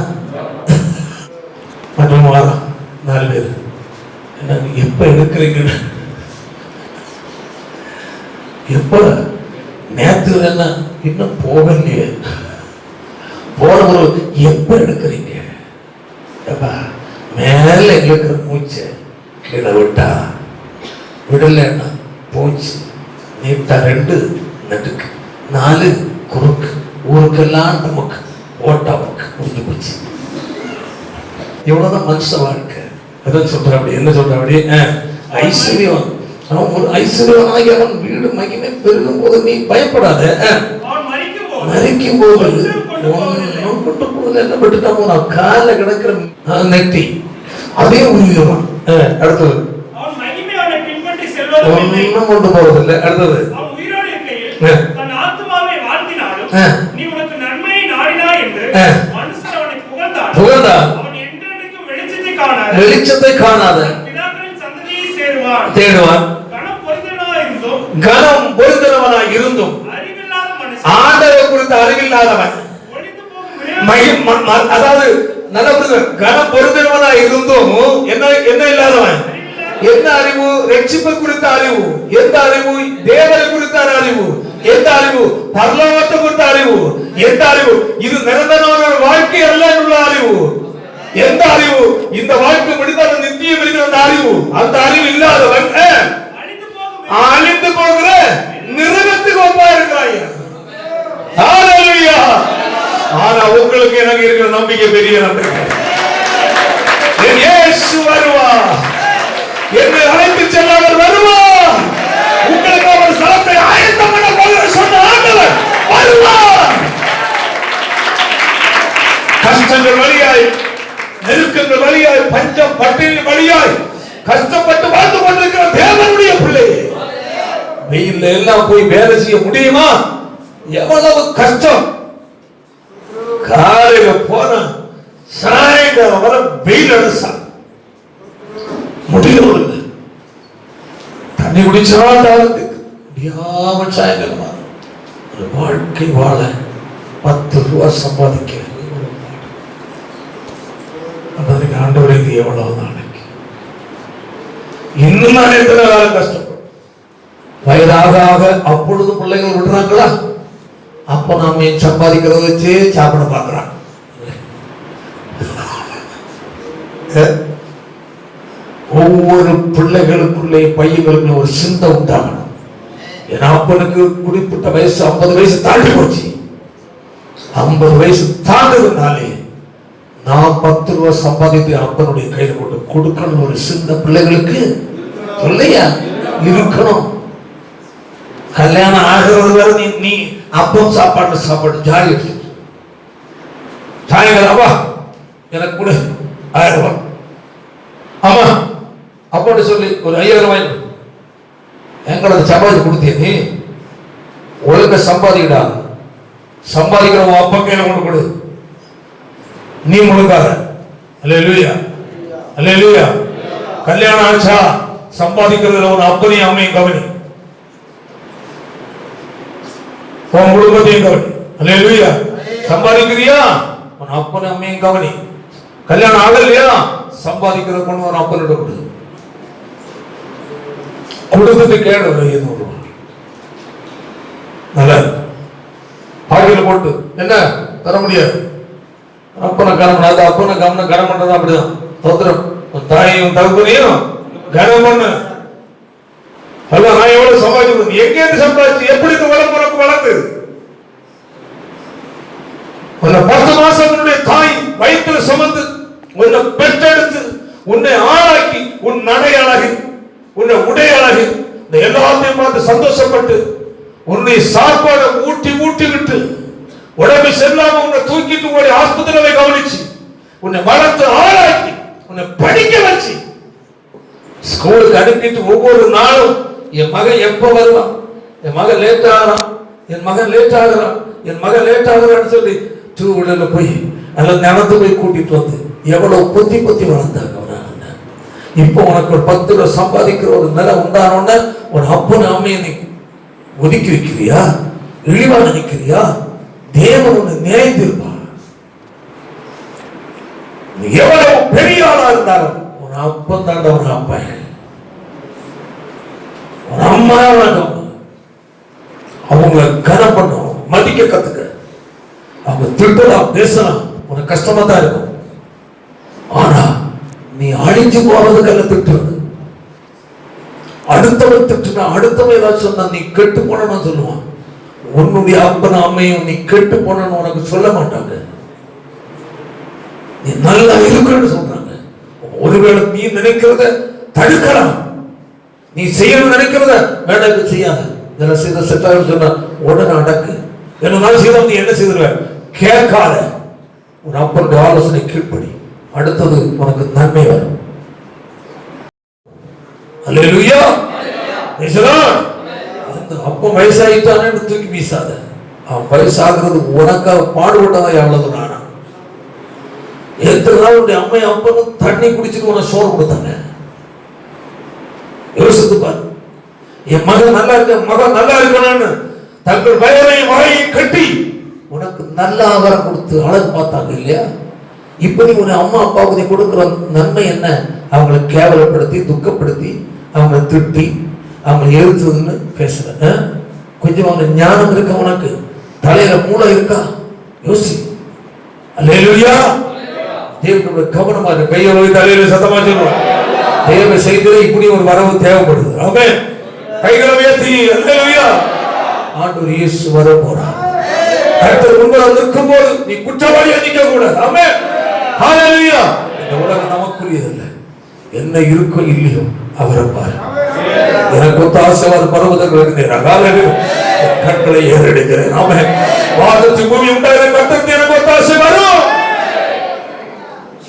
மற்றும் வாரம் 4 பேர் என்ன எப்ப எடுக்கிறீங்க? எப்ப நேற்று என்ன இன்னும் போகலையே, போன எப்ப எடுக்கிறீங்க? மேல இருக்கிற மூச்சை கீழே விட்டா விடலன்னா போச்சு. நீட்டா 2 நடுக்கு 4 குறுக்கு, ஊருக்கெல்லாம் நமக்கு ஓட்டா போக்கு முடிஞ்சு போச்சு. இவ்வளவுதான் மனுஷ வாழ்க்கை. அதான் சொல்ற அப்படி என்ன சொல்ற அப்படி ஐஸ்வர்யவன் அவன் ஒரு ஐஸ்வர்யவனாகி அவன் வீடு மகிமை பெருகும் போது நீ பயப்படாத. மறிக்கும் போது ஒன்னும் கொண்டு போகுது என்ன பட்டுட்டா போனா கால கிடக்கிற நெட்டி அதே உயிரும். அடுத்தது ஒன்னும் கொண்டு போவதில்லை. அடுத்தது வெளிச்சத்தை காணாத தேடுவான். கனம் பொருந்தவனாய் இருந்தும் ஆண்டவர் குறித்த அறிவில்லாதவன், அதாவது நல்ல கனம் பொருந்தவனாய் இருந்தும் என்ன இல்லாதவன். எந்த அறிவு? ரட்சிப்பை குறித்த அறிவு. எந்த அறிவு? தேவனை குறித்த அறிவு. எந்த அறிவு? பரலோகத்தை குறித்த அறிவு. எந்த அறிவு? இது நிரந்தரமான வாழ்க்கை அல்ல உள்ள அறிவு. எந்த அறிவு? இந்த வாழ்க்கை முடிந்தால் நித்தியம் இருக்கிற அந்த அறிவு. அந்த அறிவு இல்லாதவன் அழிந்து போகிற மிருகத்துக்கு ஒப்பா இருக்கிறாய். ஆனா உங்களுக்கு எனக்கு இருக்கிற நம்பிக்கை பெரிய நம்பிக்கை. இயேசு வருவார், என்னை அழைத்து செல்ல அவர் வருவார். உங்களுக்கு அவர் சலத்தை ஆயத்தம் பண்ண போகிற சொன்ன ஆண்டவர் வருவார். கஷ்டங்கள் வழியாய், நெருக்கங்கள் வழியாய், பஞ்சம் பட்டினி வழியாய் கஷ்டப்பட்டு வாழ்ந்து கொண்டிருக்கிற தேவனுடைய பிள்ளை, வெயில்ல எல்லாம் போய் வேலை செய்ய முடியுமா? எவ்வளவு கஷ்டம். காலையில போன சாயங்காலம் வர வெயில் அடிச்சா முடியவில்லை. தண்ணி குடிச்சால் முடியாம சாயங்காலம் ஒரு வாழ்க்கை வாழ 10 ரூபாய் சம்பாதிக்க ஆண்டவரே இது எவ்வளவு நாளைக்கு? இன்னும் நான் எத்தனை காலம் கஷ்டப்படும். வயதாக அப்பொழுது பிள்ளைகள் விடுறாங்களா? அப்ப நாம சம்பாதிக்கிறத வச்சு சாப்பிட பார்க்கிறான். ஒவ்வொரு பிள்ளைகளுக்குள்ளே பையங்களுக்குள்ள ஒரு சிந்தை உண்டாகணும். என் அப்பனுக்கு குறிப்பிட்ட வயசு 50 வயசு தாண்டி போச்சு. 50 வயசு தாண்டதுனாலே நான் 10 ரூபாய் சம்பாதித்து அப்பனுடைய கையில கொண்டு கொடுக்கணும். ஒரு சின்ன பிள்ளைகளுக்கு இல்லையா இருக்கணும். கல்யாணம் ஆகிறது வரை நீ அப்பம் சாப்பாடு ஜாலி எடுத்து சாயங்காலம் எனக்கு கூட 1000 ரூபாய் ஆமா அப்படி சொல்லி ஒரு 5000 ரூபாய் எங்களோட சம்பாதிச்சு கொடுத்தே. நீ ஒழுங்க சம்பாதிக்கடா. சம்பாதிக்கிறவங்க அப்பா கையில கொண்டு கொடு. நீ முழுக்காத. அல்லேலூயா அல்லேலூயா. கல்யாணம் ஆச்சா சம்பாதிக்கிறதுல ஒரு அப்பனையும் அம்மையும் கவனி, உன் குடும்பத்தையும் கவனி. அல்லேலூயா. சம்பாதிக்கிறியா உன் அப்பனை அம்மையும் கவனி. கல்யாணம் ஆகலையா சம்பாதிக்கிற கொண்டு ஒரு அப்பனிட கொடு. குடும்பத்தை கேடு ஒரு 500 ரூபாய் நல்ல பாக்கில போட்டு என்ன தர முடியாது. அப்பனை கனம் பண்ணாது. அப்பனை கனம் பண்றது அப்படிதான். தோத்திரம் தாயையும் தகுப்பனையும் கனம் பண்ணு. அல்ல நான் எவ்வளவு சம்பாதிச்சு எங்க இருந்து சம்பாதிச்சு எப்படி உனக்கு வளர்ந்து உன்னை 10 மாசம் உன்னுடைய தாய் வயிற்றுல சுமந்து உன்னை பெற்றெடுத்து உன்னை ஆளாக்கி உன் நடை அழகி உன்னை உடை அழகி இந்த எல்லாத்தையும் பார்த்து சந்தோஷப்பட்டு உன்னை சாப்பாடு ஊட்டி விட்டு உடம்பு செல்லாம உன்னை தூக்கிட்டு ஓடி ஆஸ்பத்திரியை கவனிச்சு உன்னை வளர்த்து ஆளாக்கி உன்னை படிக்க வச்சு ஸ்கூலுக்கு அனுப்பிட்டு ஒவ்வொரு நாளும் என் மகன் எப்ப வருவான், என் மகன் லேட் ஆகிறான், என் மகன் லேட் ஆகிறான், என் மகன் லேட் ஆகிறான்னு சொல்லி 2 வீலர்ல போய் அல்லது நடந்து போய் கூட்டிட்டு வந்து எவ்வளவு பொத்தி வளர்ந்தாங்க. இப்போ உனக்கு ஒரு 10 ரூபாய் சம்பாதிக்கிற ஒரு நிலை உண்டான ஒரு அப்பன் அம்மையை நீ ஒதுக்கி வைக்கிறியா? இழிவா நினைக்கிறியா? தேவன் உன்னை நியாயந்திருப்பார். எவ்வளவு பெரிய ஆளா இருந்தாலும் ஒரு அப்பன் தாண்ட ஒரு அப்பன், ஒரு அம்மா அவங்க கனம் பண்ணும், மதிக்க கத்துக்க. அவங்க திட்டலாம், பேசலாம், உனக்கு கஷ்டமா தான் இருக்கும். ஆனா நீ அழிஞ்சு போறதுக்கல்ல திட்டுறது. அடுத்தவன் திட்டுனா, அடுத்தவன் ஏதாவது சொன்னா நீ கெட்டு போனன்னு சொல்லுவான். உன்னுடைய அப்பனும் அம்மையும் நீ கெட்டு போனன்னு உனக்கு சொல்ல மாட்டாங்க, நீ நல்லா இருக்குன்னு சொல்றாங்க. ஒருவேளை நீ நினைக்கிறத தடுக்கலாம், நீ செய்யணும் நினைக்கிறத வேண்டாம் செய்யாத. இதெல்லாம் செய்த செட்டாக சொன்னா உடனே அடக்கு. என்ன செய்த நீ என்ன செய்திருவ? கேட்காத. ஒரு அப்பனுடைய ஆலோசனை கீழ்ப்படி, அடுத்தது உனக்கு நன்மை வரும். அல்லேலூயா. அந்த அப்பன் வயசாயிட்டானு தூக்கி வீசாத. அவன் வயசாகிறது உனக்காக பாடுபட்டவன் எவ்வளவு நானா. எத்தனை நாள் உடைய அம்மை அப்பனும் தண்ணி குடிச்சுட்டு உனக்கு சோறு கொடுத்தாங்க. யோசித்து பாரு. என் மகன் நல்லா இருக்க, மகன் நல்லா இருக்கணும்னு தங்கள் வயலை மகையை கட்டி உனக்கு நல்ல ஆகாரம் கொடுத்து அழகு பார்த்தாங்க இல்லையா? இப்படி ஒரு அம்மா அப்பாவுக்கு நீ கொடுக்குற நன்மை என்ன? அவங்களை கேவலப்படுத்தி, துக்கப்படுத்தி, அவங்களை திட்டி, அவங்களை எதிர்த்ததுன்னு பேசுற. கொஞ்சம் அவங்க ஞானம் இருக்க, உனக்கு தலையில மூளை இருக்கா? யோசி. அல்லேலூயா. தேவனுடைய கவனமா இருக்கு. கையை போய் தலையில சத்தமா சொல்லுவோம். தேவ செய்தே இப்படி ஒரு வரவு தேவைப்படுது. ஆமென். கைகளை உயர்த்தி அல்லேலூயா. ஆண்டவர் இயேசு வர போறார். கர்த்தர் முன்பாக நிற்கும்போது நீ குற்றவாளியா நிற்க கூடாது. ஆமென். ஹalleluya. இந்த உலகம் நமக்குரியதல்ல. என்ன இருக்கோ இல்லையோ அவரை பாரு. எனக்கு ஒத்த ஆசீர்வாத பர்வதங்களுக்கு நேராக ஹalleluya கண்களை ஏறெடுக்கிறேன். ஆமென். வானத்து பூமி உண்டான கர்த்தருக்கு எனக்கு ஒத்த ஆசீர்வாதம்.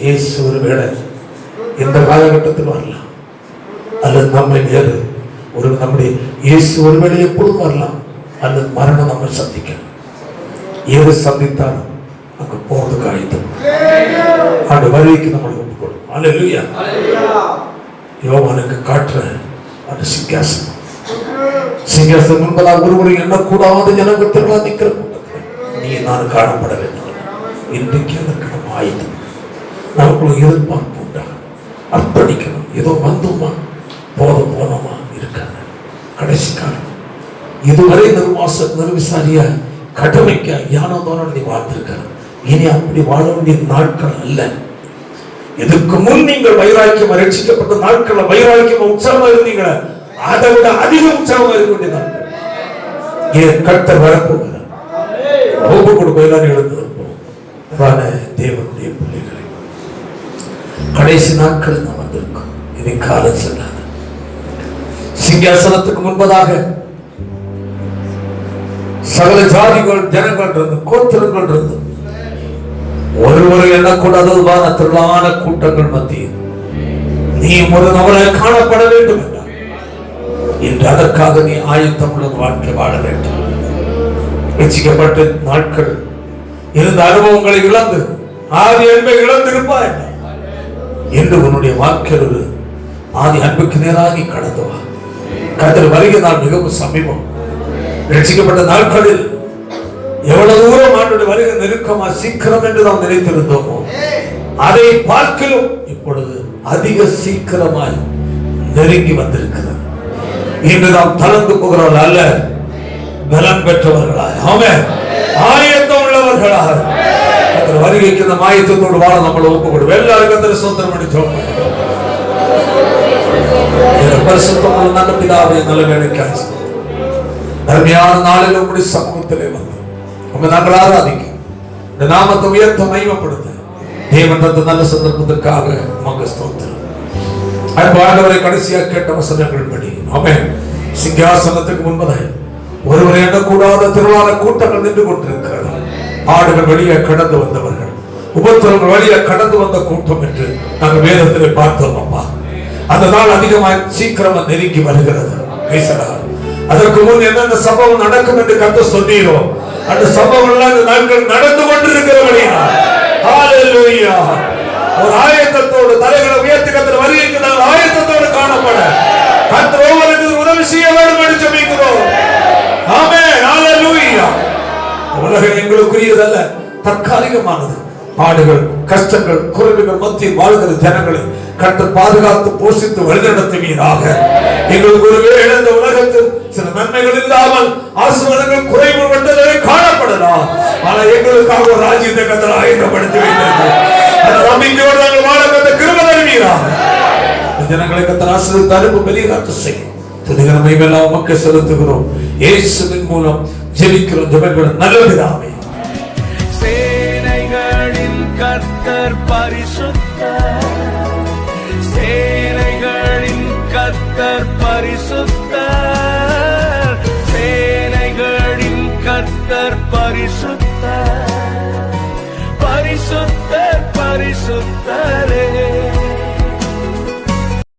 இயேசு ஒருவேளை இந்த காலகட்டத்தில் வரலாம், அல்லது நம்மை வேறு ஒரு நம்முடைய இயேசு ஒருவேளை எப்பொழுதும் வரலாம், அல்லது மரணம் நம்மை சந்திக்கலாம். ஏது சந்தித்தாலும் அங்கு போறதுக்கு ஆயுதம். அந்த வருகைக்கு நம்மளை ஒப்புக் கொடுக்கும். அல்லேலூயா. யோவானுக்கு காட்டுற அந்த சிங்காசனம், சிங்காசனம் என்பதால் ஒருவரை எண்ணக்கூடாத ஜனங்கத்திற்கெல்லாம் நிற்கிற கூட்டத்தில் நீ நான் காணப்பட வேண்டும். இன்றைக்கு அதற்கு நம்ம ஆயுதம். நமக்குள்ள எதிர்பார்ப்பு உண்டா? அர்ப்பணிக்கணும். ஏதோ வந்தோமா போனோமா இருக்காது. கடைசி காலம் இதுவரை நிர்விசாரியா கடமைக்க யானோதோன நீ வாழ்ந்திருக்க. இனி அப்படி வாழ வேண்டிய நாட்கள் அல்ல. இதுக்கு முன் நீங்கள் வைராக்கியம் ரட்சிக்கப்பட்ட நாட்கள் வைராக்கியம் உற்சாகமா இருந்தீங்களா? அதை விட அதிக உற்சாகமா இருக்க வேண்டிய நாட்கள். ஏன் கர்த்தர் வரப்போகிறார். ஒப்பு கொடுப்ப எல்லாரும் எழுந்திருப்போம். தேவனுடைய பிள்ளைகளை கடைசி நாட்கள் நாம் வந்திருக்கோம். இனி காலம் செல்லாது. சிங்காசனத்துக்கு முன்பதாக சகல ஜாதிகள் ஜனங்கள் இருந்து, கோத்திரங்கள் இருந்து, ஒருவரை எண்ணக்கூடாததுவான திரளான கூட்டங்கள் மத்தியில் நீ ஒரு நபரை காணப்பட வேண்டும் என்றார். இன்று அதற்காக நீ ஆயத்தம் உள்ள வாழ்க்கை வாழ வேண்டும். ரட்சிக்கப்பட்ட நாட்கள் இருந்த அனுபவங்களை இழந்து ஆதி அன்பை இழந்திருப்பாய் என்று உன்னுடைய வாழ்க்கையில் ஒரு ஆதி அன்புக்கு நேராக நீ கடந்து வா. கர்த்தர் வருகை நாள் மிகவும் சமீபம். ரட்சிக்கப்பட்ட நாட்களில் எவ்வளவு தூரம் ஆண்டவருடைய வருகை நெருக்கமா சீக்கிரம் என்று நாம் நினைத்திருந்தோமோ அதை பார்க்கலும் இப்பொழுது அதிக சீக்கிரமாய் நெருங்கி வந்திருக்கிறது. இன்று நாம் தளர்ந்து போகிறவர்கள் அல்ல, பலம் பெற்றவர்களாய், ஆமென், ஆயத்தம் உள்ளவர்களாக கர்த்தர் வருகைக்கு இந்த ஆயத்தத்தோடு வாழ நம்மளை ஒப்புக்கொடு. எல்லாரும் கர்த்தர் ஸ்தோத்திரம் பண்ணி ஜெபம் பண்ணுவோம். பரிசுத்தமுள்ள நல்ல பிதாவே, நல்ல வேலைக்காய் அருமையான நாளில் உங்களுடைய சமூகத்திலே வந்து உங்க நாங்கள் ஆராதிக்க, இந்த நாமத்தை உயர்த்த மகிமைப்படுத்த தேவன் தந்த நல்ல சந்தர்ப்பத்திற்காக உமக்கு ஸ்தோத்திரம். அன்பானவரை கடைசியாக கேட்ட வசனங்கள் படி ஆமென். சிங்காசனத்துக்கு முன்பதாக ஒருவரை எண்ணக்கூடாத திருவான கூட்டங்கள் நின்று கொண்டிருக்கிறது. ஆடுகள் வழியே கடந்து வந்தவர்கள், உபத்திரங்கள் வழியே கடந்து வந்த கூட்டம் என்று நாங்கள் வேதத்திலே பார்த்தோம். அப்பா, அந்த நாள் அதிகமாக சீக்கிரமா நெருங்கி வருகிறது. பேசலாம். அதற்கு முன் என்னென்ன சம்பவம் நடக்கும் என்று கர்த்தர் சொன்னீரோ அந்த சம்பவம் எல்லாம் இந்த நாட்கள் நடந்து கொண்டிருக்கிறபடியா ஹalleluya. ஒரு ஆயத்தத்தோடு தலைகளை உயர்த்தி கர்த்தர் வருகைக்கு நாங்கள் ஆயத்தத்தோடு காணப்பட கர்த்தர் ஒவ்வொருவருக்கும் உதவி செய்ய வேண்டும் என்று ஜெபிக்கிறோம். ஆமென். ஹalleluya. உலகம் எங்களுக்குரியதல்ல, தற்காலிகமானது. பாடுகள், கஷ்டங்கள், குறைவுகள் மத்தியில் வாழ்கிற ஜனங்களை கர்த்தர் பாதுகாத்து போஷித்து வழிநடத்துவீராக. எங்களுக்கு ஒருவேளை இந்த உலகத்தில் சில நன்மைகள் இல்லாமல் ஆசீர்வாதங்கள் குறைவு மட்டுமே காணப்படலாம். ஆனால் எங்களுக்காக ஒரு ராஜ்யத்தை கர்த்தர் ஆயத்தப்படுத்தி வைத்திருக்கிறார். அந்த நம்பிக்கையோடு நாங்கள் வாழ கர்த்தர் கிருபை தருவீராக. ஜனங்களை கர்த்தர் ஆசீர்வதித்து அனுப்பும் வெளிநாட்டு செய்யும் துதிகரமை எல்லாம் உமக்கு செலுத்துகிறோம். இயேசுவின் மூலம் ஜெபிக்கிறோம் ஜெபங்கள் நல்ல பிதாவே. சேனைகளின் கர்த்தர் பரிசுத்தர், சேனைகளின் கர்த்தர் பரிசுத்தர்.